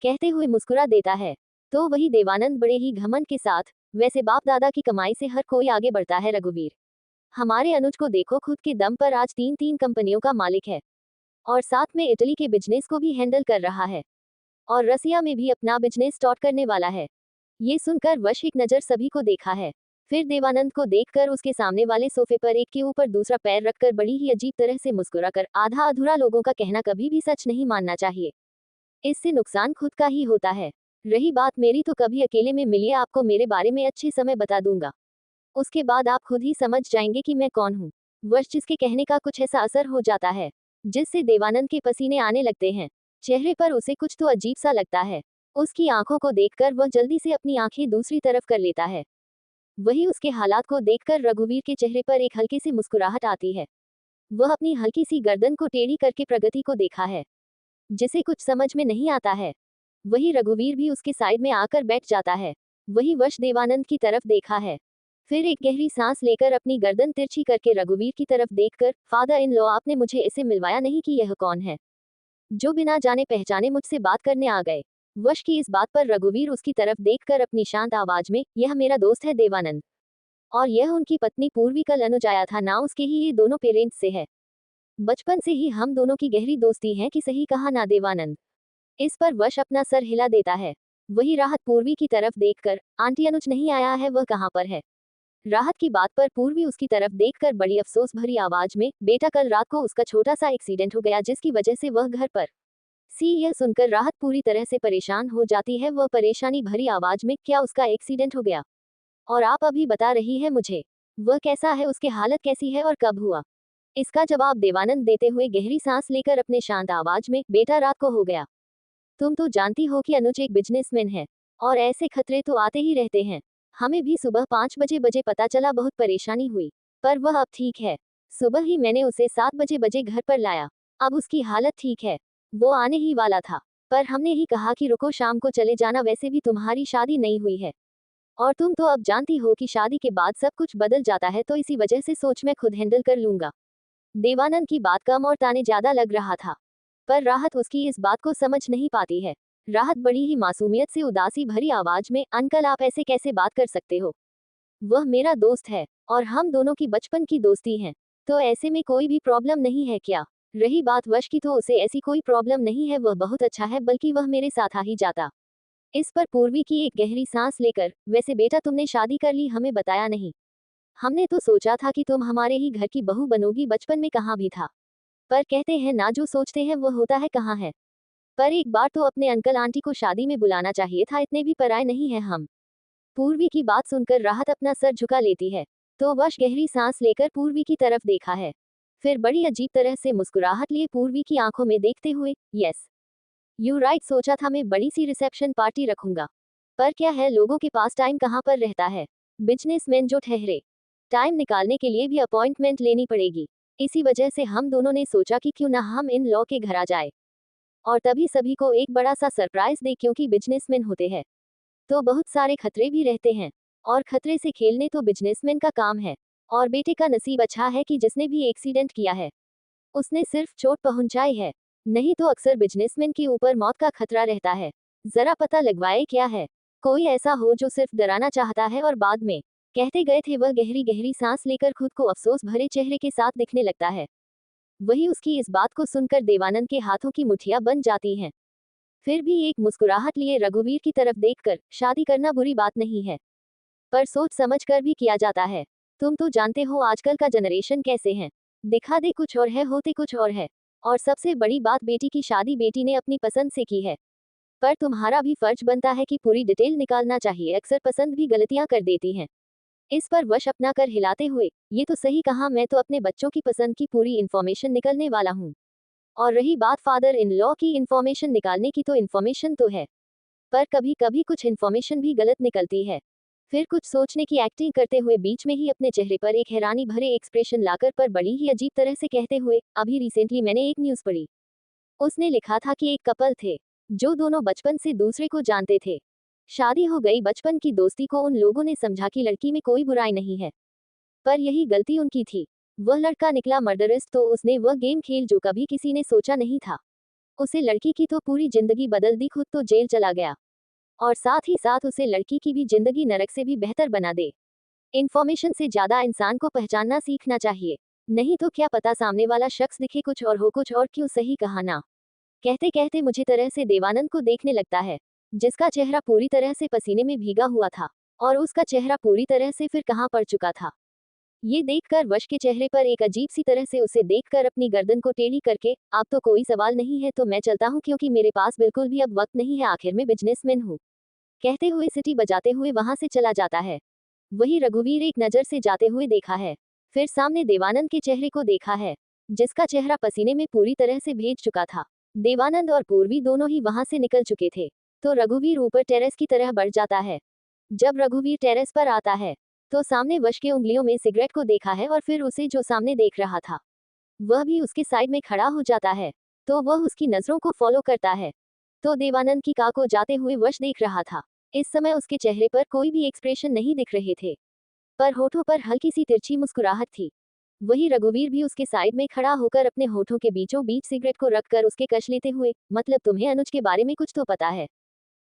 कहते हुए मुस्कुरा देता है। तो वही देवानंद बड़े ही घमंड के साथ, वैसे बाप दादा की कमाई से हर कोई आगे बढ़ता है रघुवीर। हमारे अनुज को देखो, खुद के दम पर आज 3 कंपनियों का मालिक है, और साथ में इटली के बिजनेस को भी हैंडल कर रहा है, और रसिया में भी अपना बिजनेस स्टार्ट करने वाला है। ये सुनकर वश एक नजर सभी को देखा है, फिर देवानंद को देखकर उसके सामने वाले सोफे पर एक के ऊपर दूसरा पैर रखकर बड़ी ही अजीब तरह से मुस्कुराकर, आधा अधूरा लोगों का कहना कभी भी सच नहीं मानना चाहिए, इससे नुकसान खुद का ही होता है। रही बात मेरी, तो कभी अकेले में मिलिए, आपको मेरे बारे में अच्छे समय बता दूंगा। उसके बाद आप खुद ही समझ जाएंगे कि मैं कौन हूँ। वश जिसके कहने का कुछ ऐसा असर हो जाता है जिससे देवानंद के पसीने आने लगते हैं। चेहरे पर उसे कुछ तो अजीब सा लगता है। उसकी आंखों को देखकर वह जल्दी से अपनी आंखें दूसरी तरफ कर लेता है। वही उसके हालात को देखकर रघुवीर के चेहरे पर एक हल्की सी मुस्कुराहट आती है। वह अपनी हल्की सी गर्दन को टेढ़ी करके प्रगति को देखा है, जिसे कुछ समझ में नहीं आता है। वही रघुवीर भी उसके साइड में आकर बैठ जाता है। वही वश देवानंद की तरफ देखा है, फिर एक गहरी सांस लेकर अपनी गर्दन तिरछी करके रघुवीर की तरफ देखकर, फादर इन लॉ, आपने मुझे इसे मिलवाया नहीं कि यह कौन है जो बिना जाने पहचाने मुझसे बात करने आ गए। वश की इस बात पर रघुवीर उसकी तरफ देखकर अपनी शांत आवाज में, यह मेरा दोस्त है देवानंद, और यह उनकी पत्नी पूर्वी, कल अनुज आया था ना, उसके ही ये दोनों पेरेंट्स से है। बचपन से ही हम दोनों की गहरी दोस्ती है, कि सही कहा ना देवानंद? इस पर वश अपना सर हिला देता है। वही राहत पूर्वी की तरफ देखकर, आंटी अनुज नहीं आया है, वह कहाँ पर है? राहत की बात पर पूर्वी उसकी तरफ देखकर बड़ी अफसोस भरी आवाज में, बेटा कल रात को उसका छोटा सा एक्सीडेंट हो गया जिसकी वजह से वह घर पर सी। यह सुनकर राहत पूरी तरह से परेशान हो जाती है। वह परेशानी भरी आवाज में, क्या उसका एक्सीडेंट हो गया? और आप अभी बता रही है मुझे? वह कैसा है, उसकी हालत कैसी है और कब हुआ? इसका जवाब देवानंद देते हुए गहरी सांस लेकर अपने शांत आवाज में, बेटा रात को हो गया। तुम तो जानती हो कि अनुज एक बिजनेसमैन है, और ऐसे खतरे तो आते ही रहते हैं। हमें भी सुबह 5 बजे पता चला, बहुत परेशानी हुई, पर वह अब ठीक है। सुबह ही मैंने उसे 7 बजे घर पर लाया, अब उसकी हालत ठीक है। वो आने ही वाला था, पर हमने ही कहा कि रुको, शाम को चले जाना, वैसे भी तुम्हारी शादी नहीं हुई है, और तुम तो अब जानती हो कि शादी के बाद सब कुछ बदल जाता है, तो इसी वजह से सोच मैं खुद हैंडल कर लूंगा। देवानंद की बात कम और ताने ज्यादा लग रहा था, पर राहत उसकी इस बात को समझ नहीं पाती है। राहत बड़ी ही मासूमियत से उदासी भरी आवाज में, अंकल आप ऐसे कैसे बात कर सकते हो? वह मेरा दोस्त है, और हम दोनों की बचपन की दोस्ती है, तो ऐसे में कोई भी प्रॉब्लम नहीं है क्या? रही बात वश की, तो उसे ऐसी कोई प्रॉब्लम नहीं है, वह बहुत अच्छा है, बल्कि वह मेरे साथ आ ही जाता। इस पर पूर्वी की एक गहरी सांस लेकर, वैसे बेटा तुमने शादी कर ली, हमें बताया नहीं। हमने तो सोचा था कि तुम हमारे ही घर की बहू बनोगी, बचपन में कहाँ भी था। पर कहते हैं ना, जो सोचते हैं वो होता है, कहाँ है। पर एक बार तो अपने अंकल आंटी को शादी में बुलाना चाहिए था, इतने भी पराए नहीं हैं हम। पूर्वी की बात सुनकर राहत अपना सर झुका लेती है, तो वश गहरी सांस लेकर पूर्वी की तरफ देखा है, फिर बड़ी अजीब तरह से मुस्कुराहट लिए पूर्वी की आंखों में देखते हुए, यस यू राइट, सोचा था मैं बड़ी सी रिसेप्शन पार्टी रखूंगा, पर क्या है, लोगों के पास टाइम कहाँ पर रहता है। बिजनेसमैन जो ठहरे, टाइम निकालने के लिए भी अपॉइंटमेंट लेनी पड़ेगी। इसी वजह से हम दोनों ने सोचा कि क्यों ना हम इन लॉ के घर आ जाए और तभी सभी को एक बड़ा सा सरप्राइज दे, क्योंकि बिजनेसमैन होते हैं तो बहुत सारे खतरे भी रहते हैं और खतरे से खेलने तो बिजनेसमैन का काम है। और बेटे का नसीब अच्छा है कि जिसने भी एक्सीडेंट किया है उसने सिर्फ चोट पहुंचाई है, नहीं तो अक्सर बिजनेसमैन के ऊपर मौत का खतरा रहता है। जरा पता लगवाए क्या है, कोई ऐसा हो जो सिर्फ डराना चाहता है। और बाद में कहते गए थे, वह गहरी गहरी सांस लेकर खुद को अफसोस भरे चेहरे के साथ दिखने लगता है। वही उसकी इस बात को सुनकर देवानंद के हाथों की मुठ्ठियां बन जाती हैं। फिर भी एक मुस्कुराहट लिए रघुवीर की तरफ देखकर, शादी करना बुरी बात नहीं है, पर सोच समझ कर भी किया जाता है। तुम तो जानते हो आजकल का जनरेशन कैसे है, दिखा दे कुछ और है, होते कुछ और है। और सबसे बड़ी बात, बेटी की शादी बेटी ने अपनी पसंद से की है, पर तुम्हारा भी फर्ज बनता है कि पूरी डिटेल निकालना चाहिए। अक्सर पसंद भी गलतियां कर देती हैं। इस पर वश अपना कर हिलाते हुए, ये तो सही कहा, मैं तो अपने बच्चों की पसंद की पूरी इन्फॉर्मेशन निकलने वाला हूँ। और रही बात फादर इन लॉ की इन्फॉर्मेशन निकालने की, तो इन्फॉर्मेशन तो है, पर कभी कभी कुछ इन्फॉर्मेशन भी गलत निकलती है। फिर कुछ सोचने की एक्टिंग करते हुए बीच में ही अपने चेहरे पर एक हैरानी भरे एक्सप्रेशन लाकर, पर बड़ी ही अजीब तरह से कहते हुए, अभी रिसेंटली मैंने एक न्यूज़ पढ़ी, उसने लिखा था कि एक कपल थे जो दोनों बचपन से दूसरे को जानते थे, शादी हो गई, बचपन की दोस्ती को उन लोगों ने समझा कि लड़की में कोई बुराई नहीं है, पर यही गलती उनकी थी। वह लड़का निकला मर्डरस, तो उसने वह गेम खेल जो कभी किसी ने सोचा नहीं था। उसे लड़की की तो पूरी जिंदगी बदल दी, खुद तो जेल चला गया और साथ ही साथ उसे लड़की की भी जिंदगी नरक से भी बेहतर बना दे। इन्फॉर्मेशन से ज्यादा इंसान को पहचानना सीखना चाहिए, नहीं तो क्या पता सामने वाला शख्स दिखे कुछ और हो कुछ और। क्यों, सही कहा ना। कहते कहते मुझे तरह से देवानंद को देखने लगता है, जिसका चेहरा पूरी तरह से पसीने में भीगा हुआ था और उसका चेहरा पूरी तरह से फिर कहाँ पड़ चुका था। ये देखकर वश के चेहरे पर एक अजीब सी तरह से उसे देखकर अपनी गर्दन को टेढ़ी करके, अब तो कोई सवाल नहीं है तो मैं चलता हूँ, क्योंकि मेरे पास बिल्कुल भी अब वक्त नहीं है, आखिर में बिजनेसमैन हूँ, कहते हुए सिटी बजाते हुए वहां से चला जाता है। वही रघुवीर एक नजर से जाते हुए देखा है, फिर सामने देवानंद के चेहरे को देखा है, जिसका चेहरा पसीने में पूरी तरह से भीग चुका था। देवानंद और पूर्वी दोनों ही वहां से निकल चुके थे, तो रघुवीर ऊपर टेरेस की तरह बढ़ जाता है। जब रघुवीर टेरेस पर आता है तो सामने वश के उंगलियों में सिगरेट को देखा है और फिर उसे जो सामने देख रहा था वह भी उसके साइड में खड़ा हो जाता है, तो वह उसकी नजरों को फॉलो करता है। तो देवानंद की कार को जाते हुए वश देख रहा था। इस समय उसके चेहरे पर कोई भी एक्सप्रेशन नहीं दिख रहे थे, पर होठों पर हल्की सी तिरछी मुस्कुराहट थी। वही रघुवीर भी उसके साइड में खड़ा होकर अपने होठों के बीचों बीच सिगरेट को रखकर उसके कश लेते हुए, मतलब तुम्हें अनुज के बारे में कुछ तो पता है,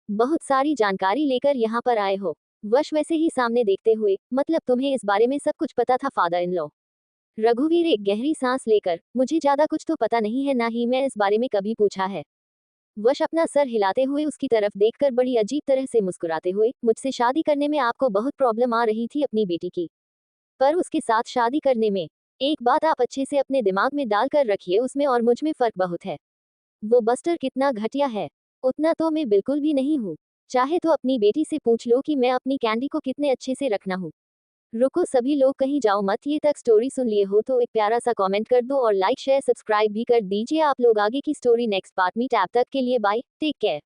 बहुत सारी जानकारी लेकर यहाँ पर आए हो। वश वैसे ही सामने देखते हुए, मतलब तुम्हें इस बारे में सब कुछ पता था फादर इन लॉ। रघुवीर एक गहरी सांस लेकर, मुझे ज्यादा कुछ तो पता नहीं है, ना ही मैं इस बारे में कभी पूछा है। वश अपना सर हिलाते हुए उसकी तरफ देखकर बड़ी अजीब तरह से मुस्कुराते हुए, मुझसे शादी करने में आपको बहुत प्रॉब्लम आ रही थी अपनी बेटी की, पर उसके साथ शादी करने में एक बात आप अच्छे से अपने दिमाग में डालकर रखिए, उसमें और मुझ में फर्क बहुत है। वो बस्टर कितना घटिया है उतना तो मैं बिल्कुल भी नहीं हूँ। चाहे तो अपनी बेटी से पूछ लो कि मैं अपनी कैंडी को कितने अच्छे से रखना हूँ। रुको सभी लोग कहीं जाओ मत, ये तक स्टोरी सुन लिए हो तो एक प्यारा सा कमेंट कर दो और लाइक शेयर सब्सक्राइब भी कर दीजिए। आप लोग आगे की स्टोरी नेक्स्ट पार्ट में, तब तक के लिए बाय, टेक केयर।